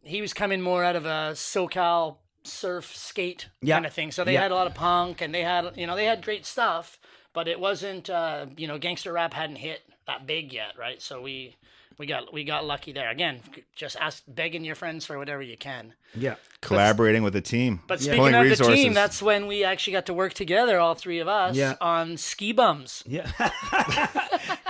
He was coming more out of a SoCal surf skate kind of thing. So they had a lot of punk, and they had great stuff, but it wasn't. Gangster rap hadn't hit that big yet, right? So we got lucky there. Again, just begging your friends for whatever you can. Yeah. Collaborating with the team. But speaking Pulling of the resources. team, that's when we actually got to work together, all three of us, on Ski Bums. Yeah.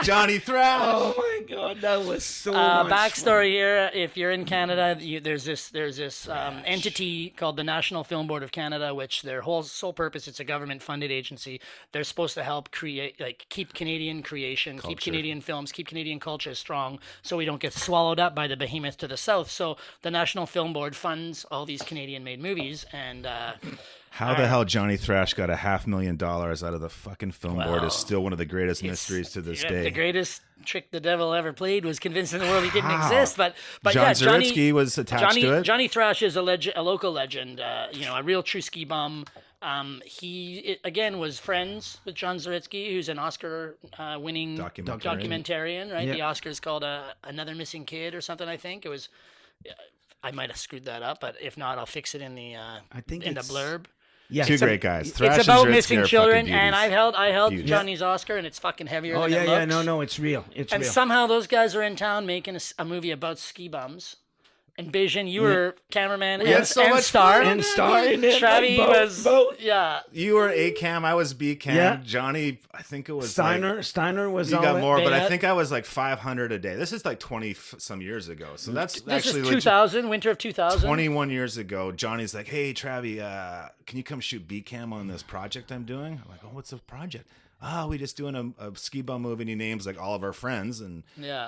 Johnny Thrash. Oh my God, that was so much Backstory here: if you're in Canada, there's this entity called the National Film Board of Canada, which their sole purpose, it's a government-funded agency. They're supposed to help keep Canadian creation, keep Canadian films, keep Canadian culture strong, so we don't get swallowed up by the behemoth to the south. So the National Film Board funds all these Canadian-made movies, and How the hell Johnny Thrash got $500,000 out of the fucking film board is still one of the greatest mysteries to this day. The greatest trick the devil ever played was convincing the world he didn't exist. But John Zaritsky was attached to it. Johnny Thrash is a local legend, a real true ski bum. He again was friends with John Zaritsky, who's an Oscar-winning documentarian, right? Yeah. The Oscar's called Another Missing Kid or something. I think it was. I might have screwed that up, but if not, I'll fix it in the blurb. Yeah. Two great guys. Thrash It's about and Zaritsky missing are children, fucking and beauties. I held Beauties. Johnny's Oscar, and it's fucking heavier Oh than yeah, it yeah. looks. No, it's real. It's And real. somehow those guys are in town making a movie about ski bums. And Beijing, you were cameraman had and so much star. fun. And star in it. Travi both. was, yeah. You were A cam, I was B cam. Yeah. Johnny, I think it was Steiner was you on got it. more, but I Bad. think I was like 500 a day. This is like 20 some years ago. So that's This actually is 2000, winter of 2000. 21 years ago. Johnny's like, "Hey, Travi, can you come shoot B cam on this project I'm doing?" I'm like, "Oh, what's the project?" We just doing a ski bum movie, and he names like all of our friends, and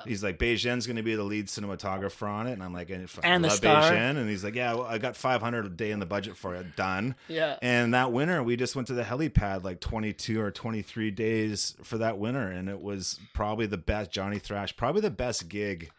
he's like, Beijing's going to be the lead cinematographer on it, and I'm like, I And the love star. Beijing, and he's like, yeah, well, I got 500 a day in the budget for it, done. Yeah. And that winter, we just went to the helipad like 22 or 23 days for that winter, and it was probably the best Johnny Thrash, probably the best gig.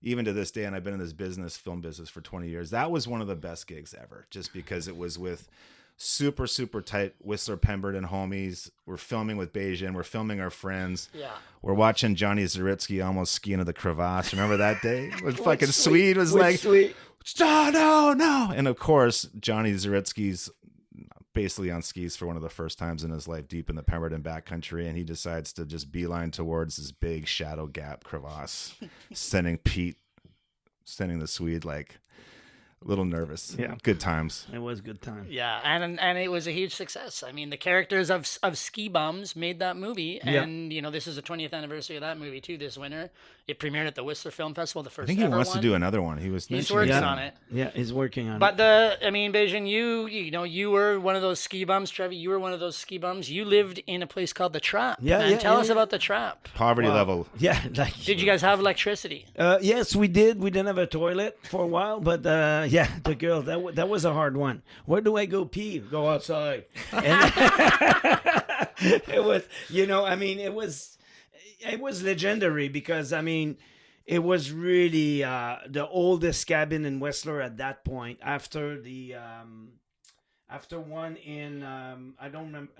Even to this day, and I've been in this film business for 20 years. That was one of the best gigs ever, just because it was with super, super tight Whistler Pemberton homies. We're filming with Beijing. We're filming our friends. Yeah. We're watching Johnny Zaritsky almost ski into the crevasse. Remember that day? When fucking Swede was Which like, Swede? no. And of course, Johnny Zaritsky's basically on skis for one of the first times in his life, deep in the Pemberton backcountry, and he decides to just beeline towards this big shadow gap crevasse, sending the Swede like a little nervous. Yeah. Good times. It was good time. Yeah, and it was a huge success. I mean, the characters of Ski Bums made that movie, and this is the 20th anniversary of that movie too. This winter, it premiered at the Whistler Film Festival. The first. I think he ever wants one. to do another one. He's working that. on it. Yeah, he's working on But it. Beijing, you were one of those ski bums, Trevi. You were one of those ski bums. You lived in a place called the Trap. Tell us about the Trap. Poverty level. Yeah. Like, Did you guys have electricity? yes, we did. We didn't have a toilet for a while, but the girl, that was a hard one. Where do I go pee? Go outside. And it was, it was legendary because, it was really the oldest cabin in Whistler at that point. After one in, I don't remember.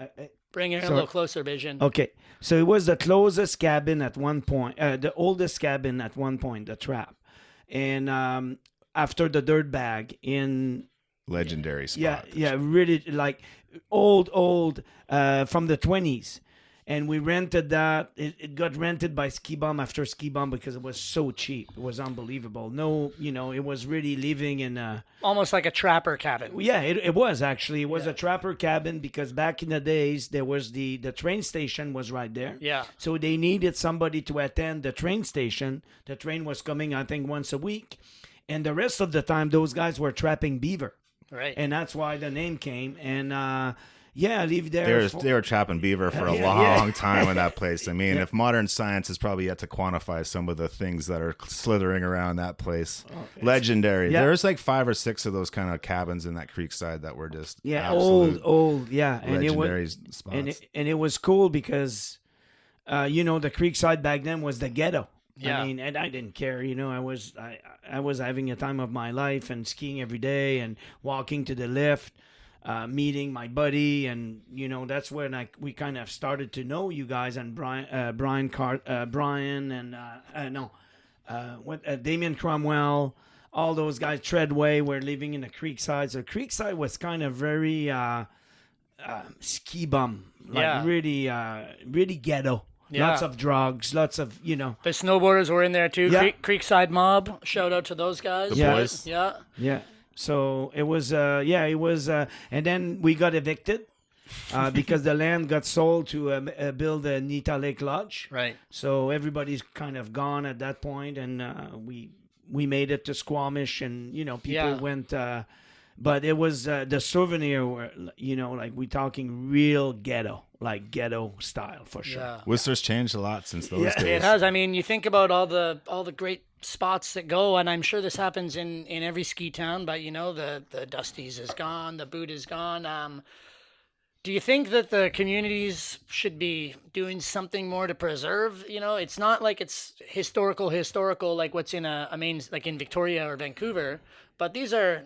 Bring it a little closer, Beijing. Okay, so it was the closest cabin at one point, the oldest cabin at one point, the Trap. And after the Dirtbag in... Legendary spot. Yeah, really like old, from the 20s. And we rented that. It got rented by Ski Bum after Ski Bum because it was so cheap. It was unbelievable. No, it was really living in a... Almost like a trapper cabin. Yeah, it was actually. It was a trapper cabin because back in the days, there was the train station was right there. Yeah. So they needed somebody to attend the train station. The train was coming, I think, once a week. And the rest of the time, those guys were trapping beaver. Right. And that's why the name came. And... I lived there. They were trapping beaver for a long time in that place. I mean, if modern science has probably yet to quantify some of the things that are slithering around that place. Legendary. Yeah. There's like 5 or 6 of those kind of cabins in that creekside that were just old, yeah. legendary spots. And it was cool because, the creekside back then was the ghetto. Yeah. And I didn't care. I was having a time of my life and skiing every day and walking to the lift. Meeting my buddy, and that's when we kind of started to know you guys and Brian and Damien Cromwell, all those guys. Treadway were living in the Creekside. So Creekside was kind of very ski bum, really ghetto. Yeah. Lots of drugs, lots of The snowboarders were in there too. Yeah. Creekside Mob. Shout out to those guys. The boys. Yeah. Yeah. So it was, and then we got evicted because the land got sold to build a Nita Lake Lodge. Right. So everybody's kind of gone at that point, and we made it to Squamish, and people went. But it was the souvenir, were, like we're talking real ghetto, like ghetto style for sure. Yeah. Whistler's changed a lot since those days. It has. I mean, you think about all the great spots that go, and I'm sure this happens in every ski town, but the Dusty's is gone, the Boot is gone. Do you think that the communities should be doing something more to preserve? It's not like it's historical like what's in a main, like in Victoria or Vancouver, but these are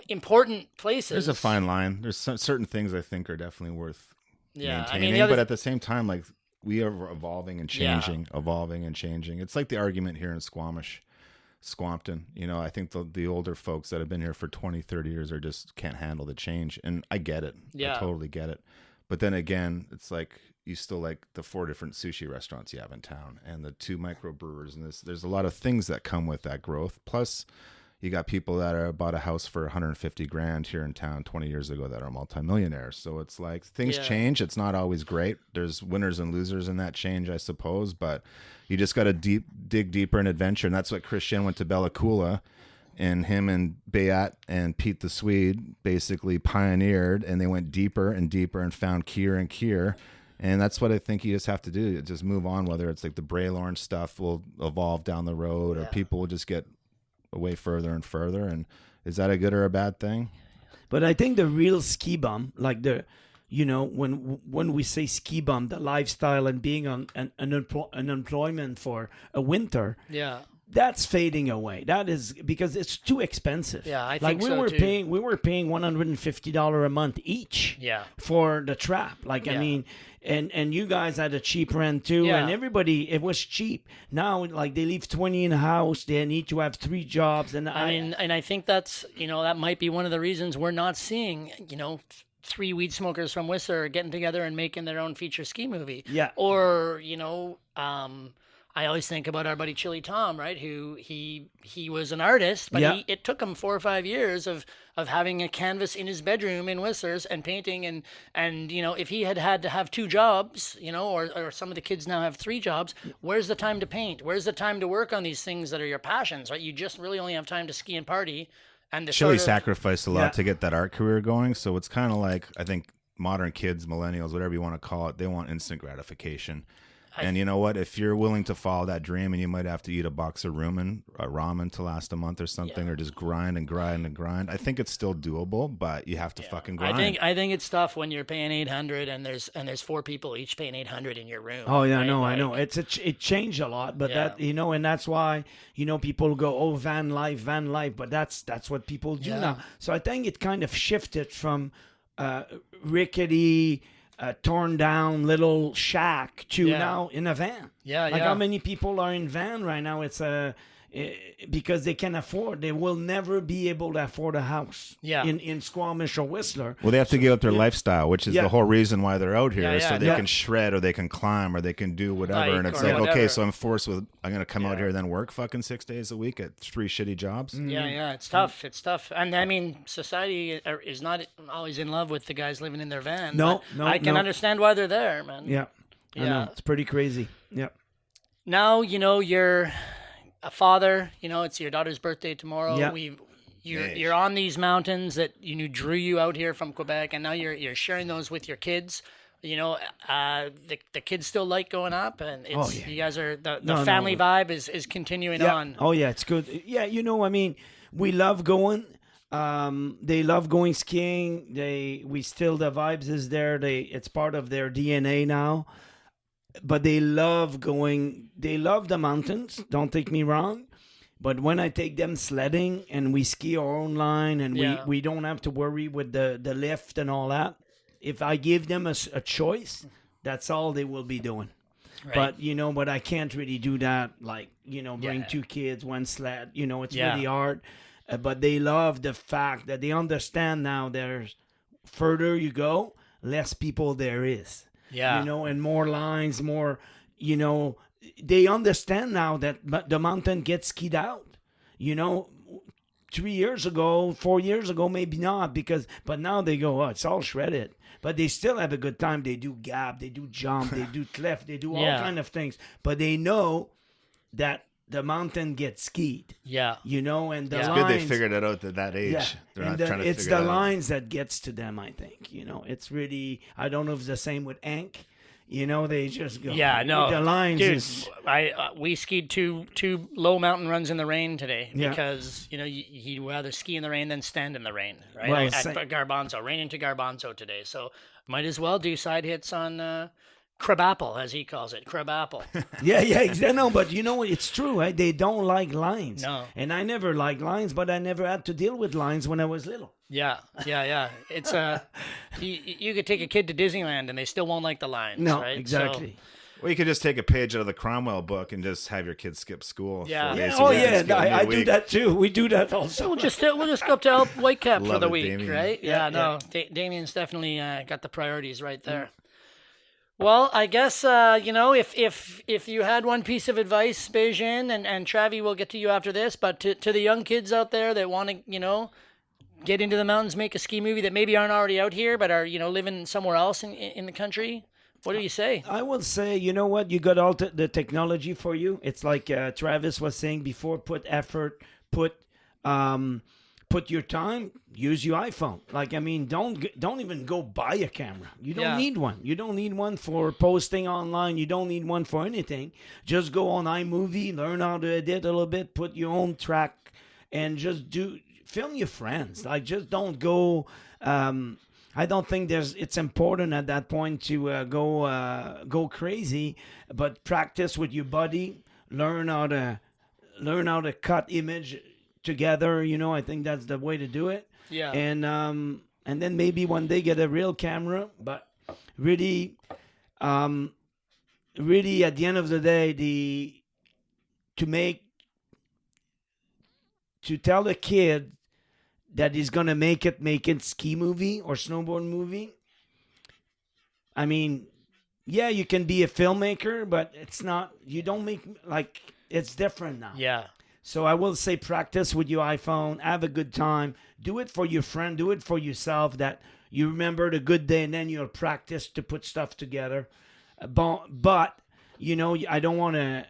important places. There's a fine line. There's certain things I think are definitely worth maintaining, I mean, but at the same time, like, we are evolving and changing, It's like the argument here in Squampton. I think the older folks that have been here for 20, 30 years are just can't handle the change. And I get it. Yeah. I totally get it. But then again, it's like you still like the 4 different sushi restaurants you have in town and the 2 microbrewers. And there's a lot of things that come with that growth. Plus, you got people that bought a house for $150,000 here in town 20 years ago that are multimillionaires. So it's like things change. It's not always great. There's winners and losers in that change, I suppose. But you just got to dig deeper in adventure. And that's what Christian went to Bella Coola, and him and Beat and Pete the Swede basically pioneered. And they went deeper and deeper and found Kier and Kier. And that's what I think you just have to do. Just move on, whether it's like the Braylorn stuff will evolve down the road or people will just get way further and further. And is that a good or a bad thing? But I think the real ski bum, like when we say ski bum, the lifestyle and being on an unemployment for a winter, that's fading away. That is because it's too expensive. Yeah, I like think we so, were too. paying $150 a month each. Yeah. For the trap. Like I Yeah. mean, and you guys had a cheap rent too, Yeah. and everybody it was cheap. Now like they leave 20 in the house, they need to have 3 jobs, and I mean, and I think that's, that might be one of the reasons we're not seeing, 3 weed smokers from Whistler getting together and making their own feature ski movie. Yeah. Or, I always think about our buddy Chili Tom, right? Who he was an artist, but Yeah. it took him 4 or 5 years of having a canvas in his bedroom in Whistler's and painting and if he had to have 2 jobs, or some of the kids now have 3 jobs, where's the time to paint? Where's the time to work on these things that are your passions, right? You just really only have time to ski and party. And the Chili sort of, sacrificed a lot Yeah. to get that art career going, so it's kind of like, I think modern kids, millennials, whatever you want to call it, they want instant gratification. And you know what? If you're willing to follow that dream, and you might have to eat a box of ramen to last a month or something, or just grind and grind and grind, I think it's still doable, but you have to fucking grind. I think it's tough when you're paying $800 and there's 4 people each paying $800 in your room. Oh yeah, right? I know. It changed a lot, but Yeah. that and that's why people go, oh, van life, but that's what people do Yeah. now. So I think it kind of shifted from rickety, torn down little shack to Yeah. now in a van. Yeah, like yeah. how many people are in van right now? It's because they can afford. They will never be able to afford a house. Yeah. in Squamish or Whistler. Well, they have to give up their lifestyle, which is Yeah. the whole reason why they're out here, Yeah, is so yeah. they Yeah. can shred, or they can climb, or they can do whatever. Hike And it's or like, okay, whatever. so I'm going to come out here and then work fucking 6 days a week at 3 shitty jobs. Yeah, it's tough. It's tough. And I mean, society is not always in love with the guys living in their van. No, but no, I can no. understand why they're there, man. Yeah, I Yeah. know it's pretty crazy. Yeah. Now, you're a father, it's your daughter's birthday tomorrow. Yeah. You're on these mountains that drew you out here from Quebec, and now you're sharing those with your kids. The kids still like going up, and it's yeah. you guys are the No, family vibe is continuing Yeah. on. Oh yeah, it's good. Yeah, I mean, we love going. They love going skiing. We still, the vibes is there. It's part of their DNA now. But they love going. They love the mountains. Don't take me wrong. But when I take them sledding and we ski our own line, and Yeah. we don't have to worry with the lift and all that. If I give them a choice, that's all they will be doing. Right. But I can't really do that. Like, bring Yeah. 2 kids, 1 sled. It's Yeah. really hard. But they love the fact that they understand now there's further you go, less people there is. Yeah. And more lines, more, they understand now that the mountain gets skied out. 3 years ago, 4 years ago, maybe not, but now they go, oh, it's all shredded. But they still have a good time. They do gap, they do jump, they do cliff, they do all Yeah. kind of things. But they know that the mountain gets skied. Yeah. And the It's lines. good they figured it out at that age. Yeah, They're and not trying to it's figure the it out. lines that gets to them. I think it's really. I don't know if it's the same with Ank. They just go. Yeah, no. The lines Dude, is. we skied two low mountain runs in the rain today Yeah. because he'd rather ski in the rain than stand in the rain, right? Well, at Garbanzo, rain into Garbanzo today, so might as well do side hits on Crabapple, as he calls it, Crabapple. Yeah, exactly. No, but it's true. Right? They don't like lines. No. And I never liked lines, but I never had to deal with lines when I was little. Yeah. It's you could take a kid to Disneyland and they still won't like the lines. No, right? exactly. Well, you could just take a page out of the Cromwell book and just have your kids skip school. Yeah. 4 Yeah, days Oh a week and yeah, ski a I do week. that too. We do that also. So we'll just go up to Whitecap for Love the it, week, Damien. right? Yeah, No, Damien's definitely got the priorities right there. Well, I guess if you had one piece of advice, Beijing and Travi, we'll get to you after this. But to the young kids out there that want to get into the mountains, make a ski movie that maybe aren't already out here but are living somewhere else in the country, what do you say? I will say, you know what? You got all the technology for you. It's like Travis was saying before. Put effort. Put your time. Use your iPhone. Like, I mean, don't even go buy a camera. You don't need one. You don't need one for posting online. You don't need one for anything. Just go on iMovie, learn how to edit a little bit, put your own track, and just film your friends. Like, just don't go. I don't think it's important at that point to go crazy, but practice with your buddy. Learn how to learn how to cut image together. I think that's the way to do it. Yeah. And then maybe one day get a real camera, but really, really at the end of the day, to tell a kid that he's gonna make it ski movie or snowboard movie. I mean, yeah, you can be a filmmaker, but it's not. You don't make it's different now. Yeah. So I will say, practice with your iPhone. Have a good time. Do it for your friend. Do it for yourself. That you remember the good day, and then you'll practice to put stuff together. But I don't want to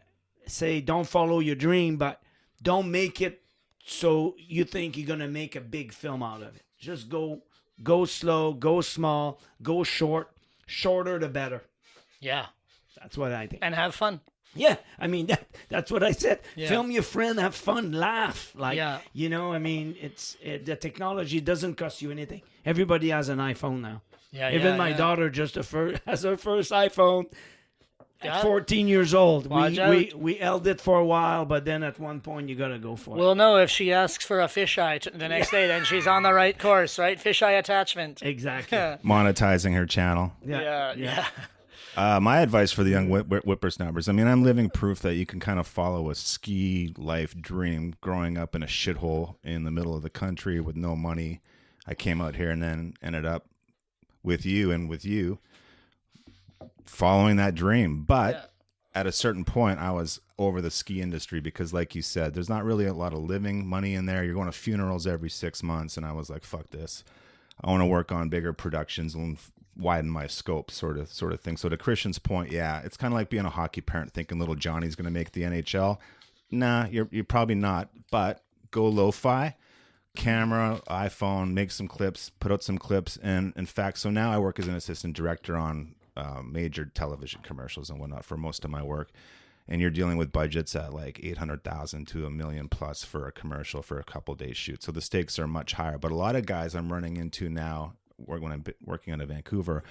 say don't follow your dream, but don't make it so you think you're gonna make a big film out of it. Just go slow, go small, go short. Shorter the better. Yeah. That's what I think. And have fun. Yeah, I mean that's what I said. Yeah. Film your friend, have fun, laugh. Yeah. I mean, the technology doesn't cost you anything. Everybody has an iPhone now. Yeah. Even my daughter has her first iPhone Yeah. at 14 years old. Watch out. We held it for a while, but then at one point you gotta go for it. We'll know if she asks for a fisheye the next day, then she's on the right course, right? Fisheye attachment. Exactly. Monetizing her channel. Yeah. My advice for the young whippersnappers, I mean, I'm living proof that you can kind of follow a ski life dream growing up in a shithole in the middle of the country with no money. I came out here and then ended up with you following that dream. But at a certain point, I was over the ski industry because, like you said, there's not really a lot of living money in there. You're going to funerals every 6 months. And I was like, fuck this. I want to work on bigger productions and widen my scope, sort of thing. So to Christian's point, yeah, it's kind of like being a hockey parent thinking little Johnny's going to make the NHL. Nah, you're probably not. But go lo-fi, camera, iPhone, make some clips, put out some clips. And in fact, so now I work as an assistant director on major television commercials and whatnot for most of my work. And you're dealing with budgets at like $800,000 to $1 million plus for a commercial for a couple days shoot. So the stakes are much higher. But a lot of guys I'm running into now, when I'm working out of Vancouver,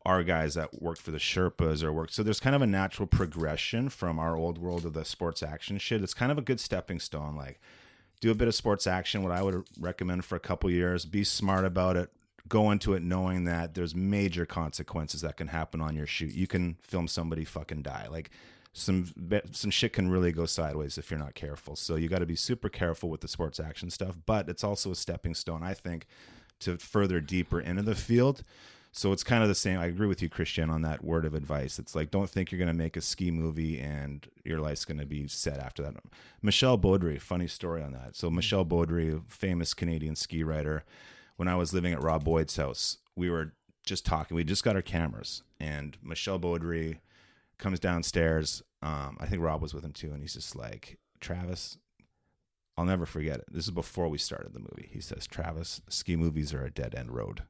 are guys that worked for the Sherpas or work. So there's kind of a natural progression from our old world of the sports action shit. It's kind of a good stepping stone. Like, do a bit of sports action, what I would recommend for a couple years. Be smart about it. Go into it knowing that there's major consequences that can happen on your shoot. You can film somebody fucking die. Like, some shit can really go sideways if you're not careful. So you got to be super careful with the sports action stuff. But it's also a stepping stone, I think, to further deeper into the field. So it's kind of the same. I agree with you, Christian, on that word of advice. It's like, don't think you're going to make a ski movie and your life's going to be set after that. Michelle Baudry, funny story on that. So Michelle Baudry, famous Canadian ski writer, when I was living at Rob Boyd's house, we were just talking. We just got our cameras, and Michelle Baudry comes downstairs. I think Rob was with him too, and he's just like, Travis, I'll never forget it. This is before we started the movie. He says, Travis, ski movies are a dead-end road.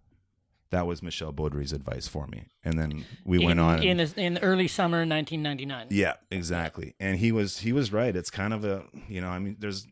That was Michelle Baudry's advice for me. And then we went on. In early summer 1999. Yeah, exactly. And he was right. It's kind of a, I mean, there's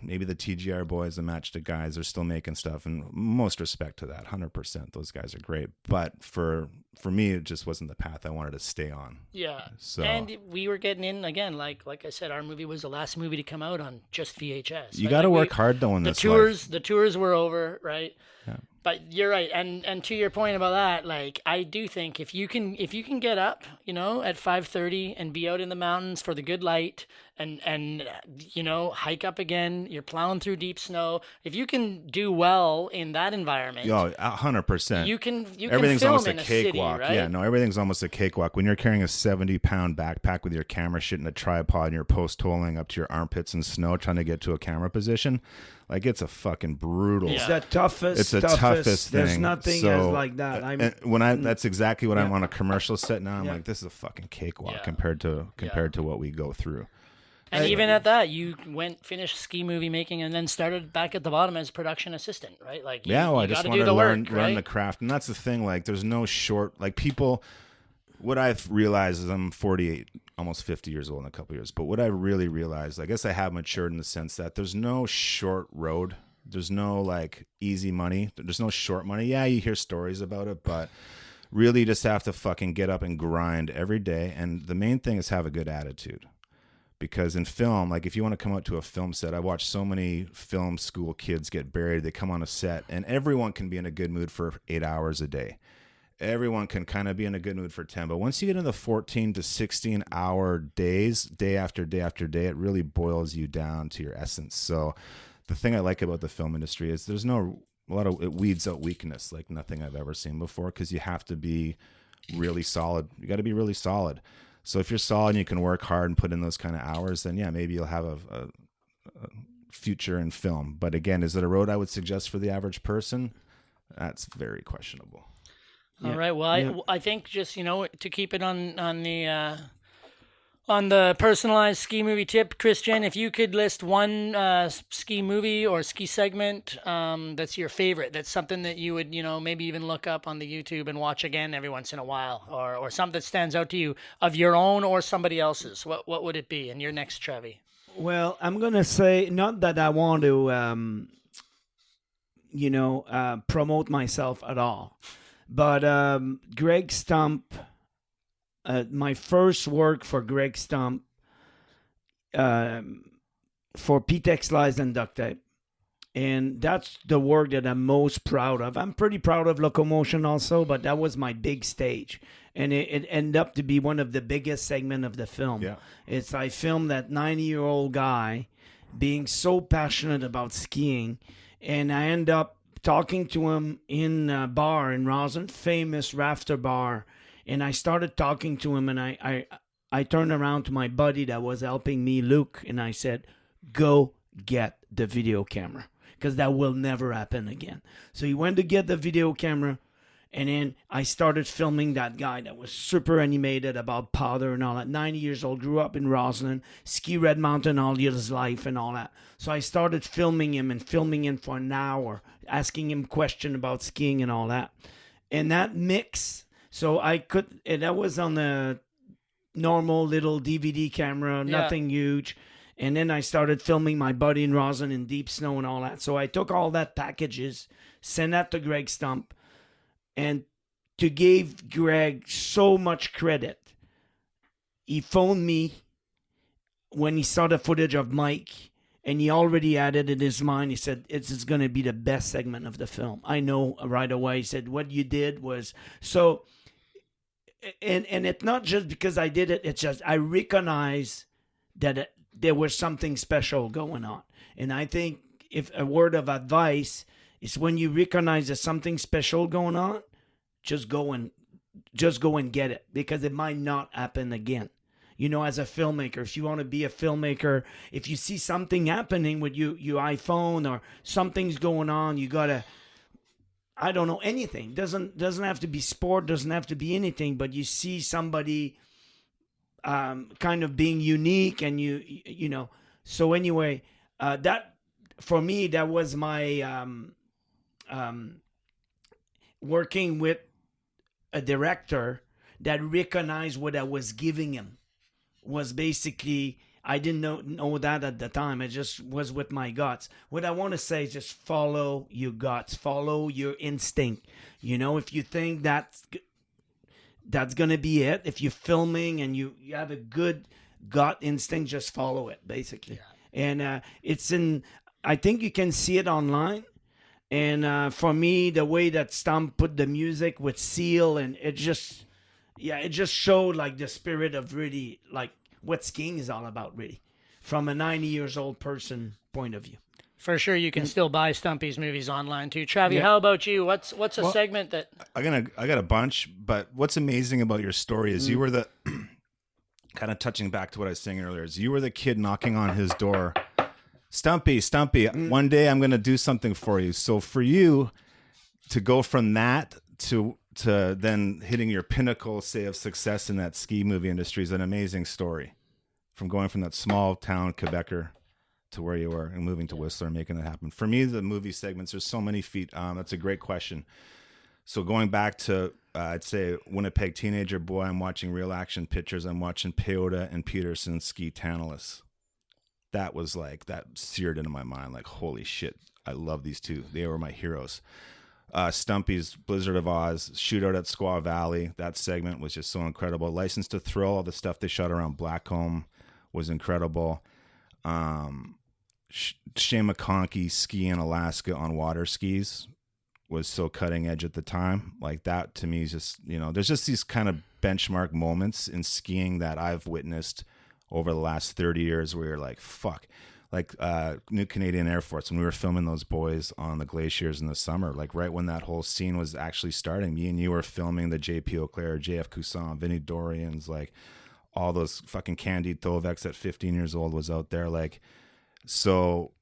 maybe the TGR boys, the Matchstick guys are still making stuff. And most respect to that, 100%. Those guys are great. But for me, it just wasn't the path I wanted to stay on. Yeah. So, and we were getting in, again, like I said, our movie was the last movie to come out on just VHS. You got to work hard, though, in this life. The tours were over, right? Yeah. But you're right, and to your point about that, like, I do think if you can get up, at 5:30 and be out in the mountains for the good light, and hike up again, you're plowing through deep snow. If you can do well in that environment, 100%. You can everything's film almost in a a city, cakewalk. right? Yeah, no, everything's almost a cakewalk. When you're carrying a 70-pound backpack with your camera shit in a tripod and you're post-holing up to your armpits in snow trying to get to a camera position, like, it's a fucking brutal. It's the toughest. It's the toughest thing. There's nothing as like that. That's exactly what I'm on a commercial set now. I'm like, this is a fucking cakewalk compared to what we go through. And even at that, you finished ski movie making, and then started back at the bottom as production assistant, right? Like, I just wanted to learn right? the craft, and that's the thing. Like, there's no short. Like, people, what I've realized is I'm 48, almost 50 years old in a couple of years. But what I really realized, I guess I have matured in the sense that there's no short road. There's no like easy money. There's no short money. Yeah, you hear stories about it, but really you just have to fucking get up and grind every day. And the main thing is have a good attitude. Because in film, like if you want to come out to a film set, I've watched so many film school kids get buried. They come on a set, and everyone can be in a good mood for 8 hours a day. Everyone can kind of be in a good mood for 10. But once you get into the 14 to 16 hour days, day after day after day, it really boils you down to your essence. So the thing I like about the film industry is there's a lot of, it weeds out weakness like nothing I've ever seen before, because you have to be really solid. You got to be really solid. So if you're solid and you can work hard and put in those kind of hours, then yeah, maybe you'll have a future in film. But again, is it a road I would suggest for the average person? That's very questionable. All right. Well, I think just, to keep it on the personalized ski movie tip, Christian, if you could list one ski movie or ski segment that's your favorite, that's something that you would, maybe even look up on the YouTube and watch again every once in a while, or something that stands out to you of your own or somebody else's, what would it be? And you're next, Trevi. Well, I'm going to say, not that I want to, promote myself at all, but Greg Stump, my first work for Greg Stump for P-Tex Lies and Duct Tape. And that's the work that I'm most proud of. I'm pretty proud of Locomotion also, but that was my big stage. And it ended up to be one of the biggest segments of the film. Yeah. I filmed that 90-year-old guy being so passionate about skiing, and I end up talking to him in a bar in Roslyn, famous rafter bar. And I started talking to him, and I turned around to my buddy that was helping me, Luke, and I said, go get the video camera, because that will never happen again. So he went to get the video camera, and then I started filming that guy that was super animated about powder and all that. 90 years old, grew up in Roslyn, ski Red Mountain all his life and all that. So I started filming him for an hour, asking him questions about skiing and all that. And that mix... So that was on a normal little DVD camera, nothing huge. And then I started filming my buddy in Roslyn in deep snow and all that. So I took all that packages, sent that to Greg Stump. And to give Greg so much credit, he phoned me when he saw the footage of Mike, and he already had it in his mind. He said, it's going to be the best segment of the film. I know right away. He said, what you did was... So... And it's not just because I did it. It's just I recognize that there was something special going on. And I think if a word of advice is when you recognize there's something special going on, just go and get it, because it might not happen again. As a filmmaker, if you want to be a filmmaker, if you see something happening with your iPhone or something's going on, you gotta... I don't know anything. Doesn't have to be sport. Doesn't have to be anything. But you see somebody kind of being unique, and you know. So anyway, that for me, that was my working with a director that recognized what I was giving him. Was basically, I didn't know that at the time. I just was with my guts. What I want to say is just follow your guts, follow your instinct. If you think that's going to be it, if you're filming and you have a good gut instinct, just follow it, basically. Yeah. And I think you can see it online. And for me, the way that Stump put the music with Seal, and it just showed like the spirit of really like what skiing is all about, really, from a 90 years old person point of view. For sure, you can still buy Stumpy's movies online too. Travi, how about you? What's a segment that I got a bunch, but what's amazing about your story is you were the kind of touching back to what I was saying earlier. Is you were the kid knocking on his door, Stumpy, one day I'm going to do something for you. So for you to go from that to then hitting your pinnacle, say, of success in that ski movie industry is an amazing story. From going from that small town Quebecer to where you were and moving to Whistler and making that happen. For me, the movie segments, there's so many feet. That's a great question. So going back to, I'd say, Winnipeg teenager boy, I'm watching real action pictures. I'm watching Peyote and Peterson ski Tantalus. That was like, that seared into my mind. Like, holy shit, I love these two. They were my heroes. Stumpy's Blizzard of Oz, Shootout at Squaw Valley. That segment was just so incredible. License to Thrill, all the stuff they shot around Blackcomb, was incredible. Shane McConkey skiing in Alaska on water skis was so cutting edge at the time. Like that to me is just, there's just these kind of benchmark moments in skiing that I've witnessed over the last 30 years where you're like, fuck. Like New Canadian Air Force, when we were filming those boys on the glaciers in the summer, like right when that whole scene was actually starting, me and you were filming the J.P. Eau Claire, J.F. Cousin, Vinnie Dorians, like all those fucking Candide Thovex at 15 years old was out there. Like, so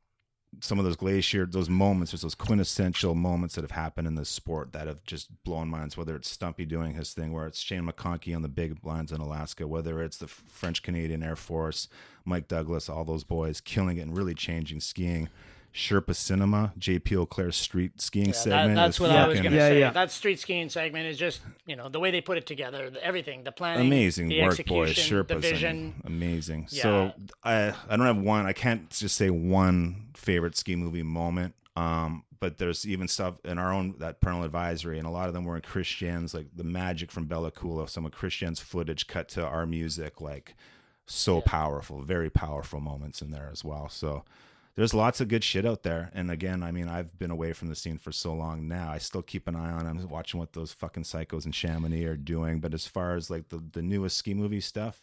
some of those moments, there's those quintessential moments that have happened in this sport that have just blown minds, whether it's Stumpy doing his thing, where it's Shane McConkey on the big lines in Alaska, whether it's the French Canadian Air Force, Mike Douglas, all those boys killing it and really changing skiing. Sherpa Cinema, JP Eau Claire street skiing segment. That's what I was going to say. Yeah. That street skiing segment is just, the way they put it together, everything, the planning, amazing the work, execution, boys. Sherpas, the vision. Amazing. Yeah. So I don't have one. I can't just say one favorite ski movie moment. But there's even stuff in our own, that Parental Advisory, and a lot of them were in Christian's, like the magic from Bella Coola, some of Christian's footage cut to our music, like so powerful, very powerful moments in there as well. So there's lots of good shit out there. And again, I mean, I've been away from the scene for so long now. I still keep an eye on them, watching what those fucking psychos in Chamonix are doing. But as far as like the newest ski movie stuff,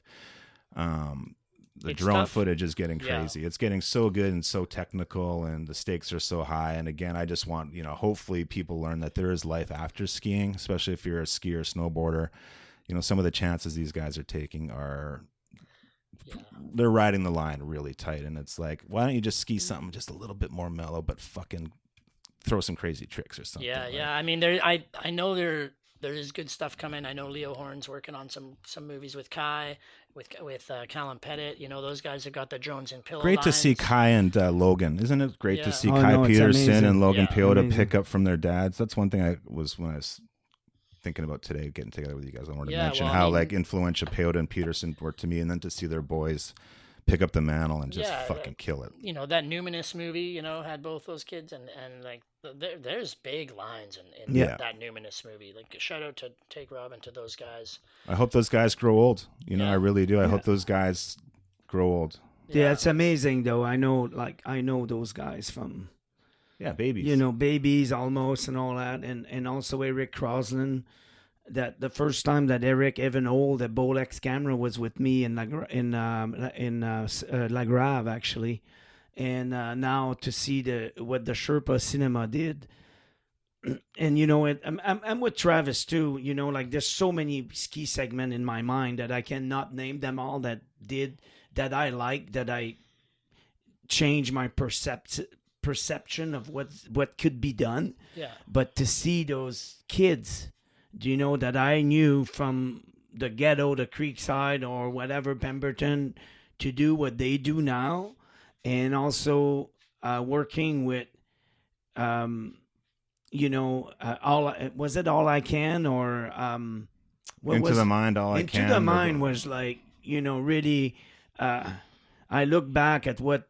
the drone footage is getting crazy. It's getting so good and so technical, and the stakes are so high. And again, I just want, hopefully people learn that there is life after skiing, especially if you're a skier or snowboarder. Some of the chances these guys are taking are, they're riding the line really tight. And it's like, why don't you just ski something just a little bit more mellow, but fucking throw some crazy tricks or something. Yeah. I mean, I know there is good stuff coming. I know Leo Horn's working on some movies with Kai, with Callum Pettit. Those guys have got the drones and pillow Great lines. to see Kai and Logan. Isn't it great to see Kai no, Peterson and Logan Piota amazing. pick up from their dads? That's one thing when I was thinking about today, getting together with you guys. I wanted to mention how like influential Piota and Peterson were to me, and then to see their boys pick up the mantle and just fucking kill it. That Numinous movie, had both those kids, and like there's big lines in that Numinous movie. Like, shout out to Take Robin, to those guys. I hope those guys grow old. I really do. I hope those guys grow old. Yeah, it's amazing though. I know those guys from babies. Babies almost and all that, and also Eric Crosland. That the first time that Eric Evan Old, the Bolex camera, was with me in La Grave actually, and now to see what the Sherpa Cinema did, and I'm with Travis too. Like there's so many ski segments in my mind that I cannot name them all that I like, that I change my perception of what could be done. Yeah. But to see those kids, that I knew from the ghetto, the Creekside, or whatever, Pemberton, to do what they do now, and also working with, all I can, or Into the Mind, All I Can. Into the Mind was like, really. I look back at what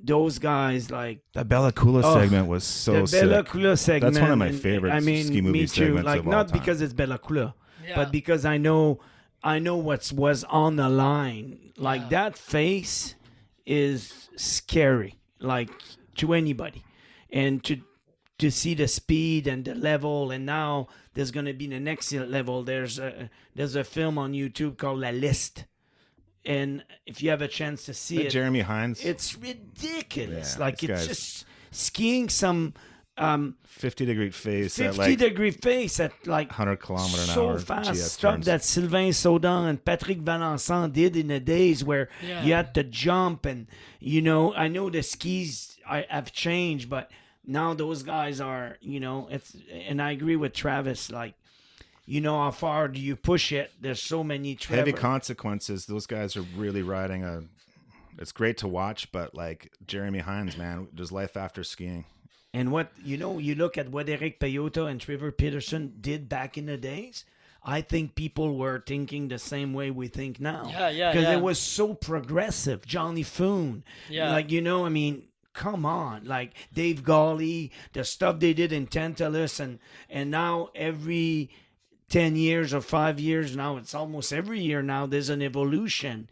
those guys like. The Bella Coola segment was so sick. The Bella Coola segment. That's one of my favorite ski movie segments like, of all not time. because it's Bella Coola, but because I know what was on the line. Like that face is scary, like to anybody, and to see the speed and the level. And now there's gonna be the next level. There's a film on YouTube called La Liste. And if you have a chance to see it, Jeremy Hines, it's ridiculous. Yeah, like it's just skiing some 50-degree face, 50-degree face at like 100 kilometer an so hour fast GS stuff turns. that Sylvain Saudan and Patrick Valençon did in the days where you had to jump. And I know the skis have changed, but now those guys are and I agree with Travis, like, how far do you push it? There's so many heavy consequences. Those guys are really riding it's great to watch, but like Jeremy Hines, man, there's life after skiing. And what, you look at what Eric Payota and Trevor Peterson did back in the days, I think people were thinking the same way we think now. Because it was so progressive. Johnny Foon. Yeah. Like, come on. Like Dave Gawley, the stuff they did in Tantalus, and now every 10 years or 5 years now, it's almost every year now, there's an evolution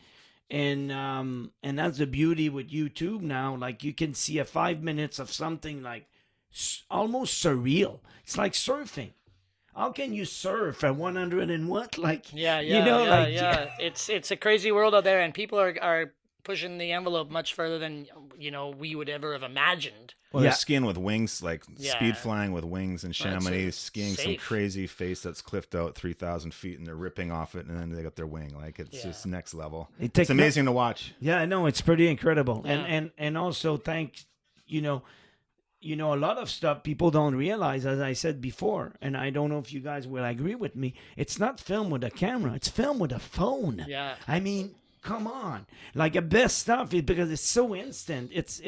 and that's the beauty with YouTube now. Like you can see a 5 minutes of something like almost surreal. It's like surfing. How can you surf at 100 and what? Like It's a crazy world out there, and people are pushing the envelope much further than we would ever have imagined. Well, they're skiing with wings, like speed flying with wings in Well, Chamonix, skiing some safe. crazy face that's cliffed out 3,000 feet, and they're ripping off it, and then they got their wing. Like it's just next level. It's amazing to watch. Yeah, I know, it's pretty incredible. Yeah. And also thanks, a lot of stuff people don't realize, as I said before, and I don't know if you guys will agree with me. It's not film with a camera; it's film with a phone. Yeah. I mean, come on, like the best stuff is because it's so instant. It's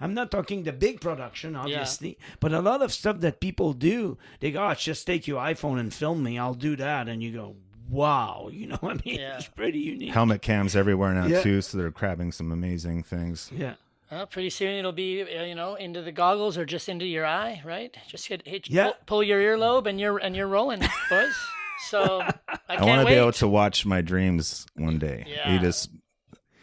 I'm not talking the big production, obviously, but a lot of stuff that people do, they go, just take your iPhone and film me. I'll do that, and you go, wow, it's pretty unique. Helmet cams everywhere now too, so they're grabbing some amazing things. Yeah. Well, pretty soon it'll be, into the goggles or just into your eye, right? Just pull your earlobe and you're rolling, boys. So I can't want to wait. be able to watch my dreams one day. Yeah.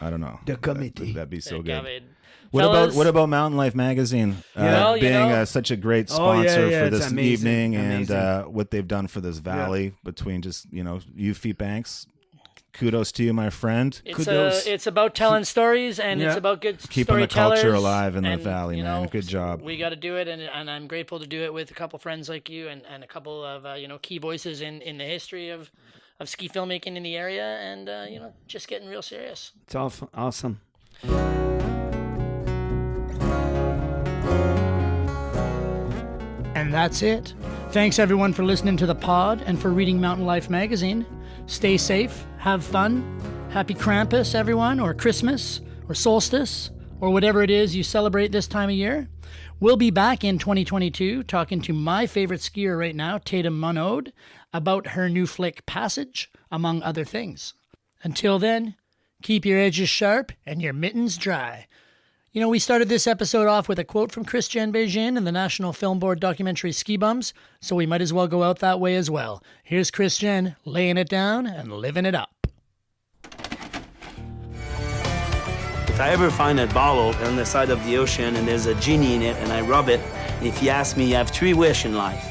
I don't know. The committee. That'd be so good. David. What Fellas, about Mountain Life Magazine Well, being such a great sponsor for it's this amazing, evening amazing. and what they've done for this valley between just you Feet Banks. Kudos to you, my friend. It's about telling stories, and it's about good Keeping the storytellers. culture alive in the and, valley, man. Good job. We got to do it, and I'm grateful to do it with a couple friends like you and a couple of key voices in the history of ski filmmaking in the area, and just getting real serious. It's awesome. And that's it. Thanks everyone for listening to the pod and for reading Mountain Life magazine. Stay safe, have fun, happy Krampus everyone, or Christmas, or solstice, or whatever it is you celebrate this time of year. We'll be back in 2022 talking to my favorite skier right now, Tatum Monod, about her new flick Passage, among other things. Until then, keep your edges sharp and your mittens dry. We started this episode off with a quote from Christian Begin in the National Film Board documentary Ski Bums, so we might as well go out that way as well. Here's Christian laying it down and living it up. If I ever find a bottle on the side of the ocean and there's a genie in it and I rub it, and if you ask me, you have 3 wishes in life,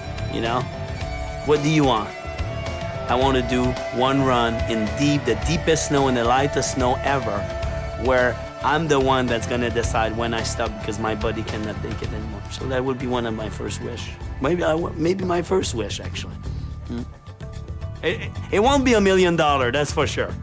what do you want? I want to do one run in the deepest snow and the lightest snow ever, where I'm the one that's going to decide when I stop because my body cannot take it anymore. So that would be one of my first wish. Maybe my first wish, actually. It won't be $1 million, that's for sure.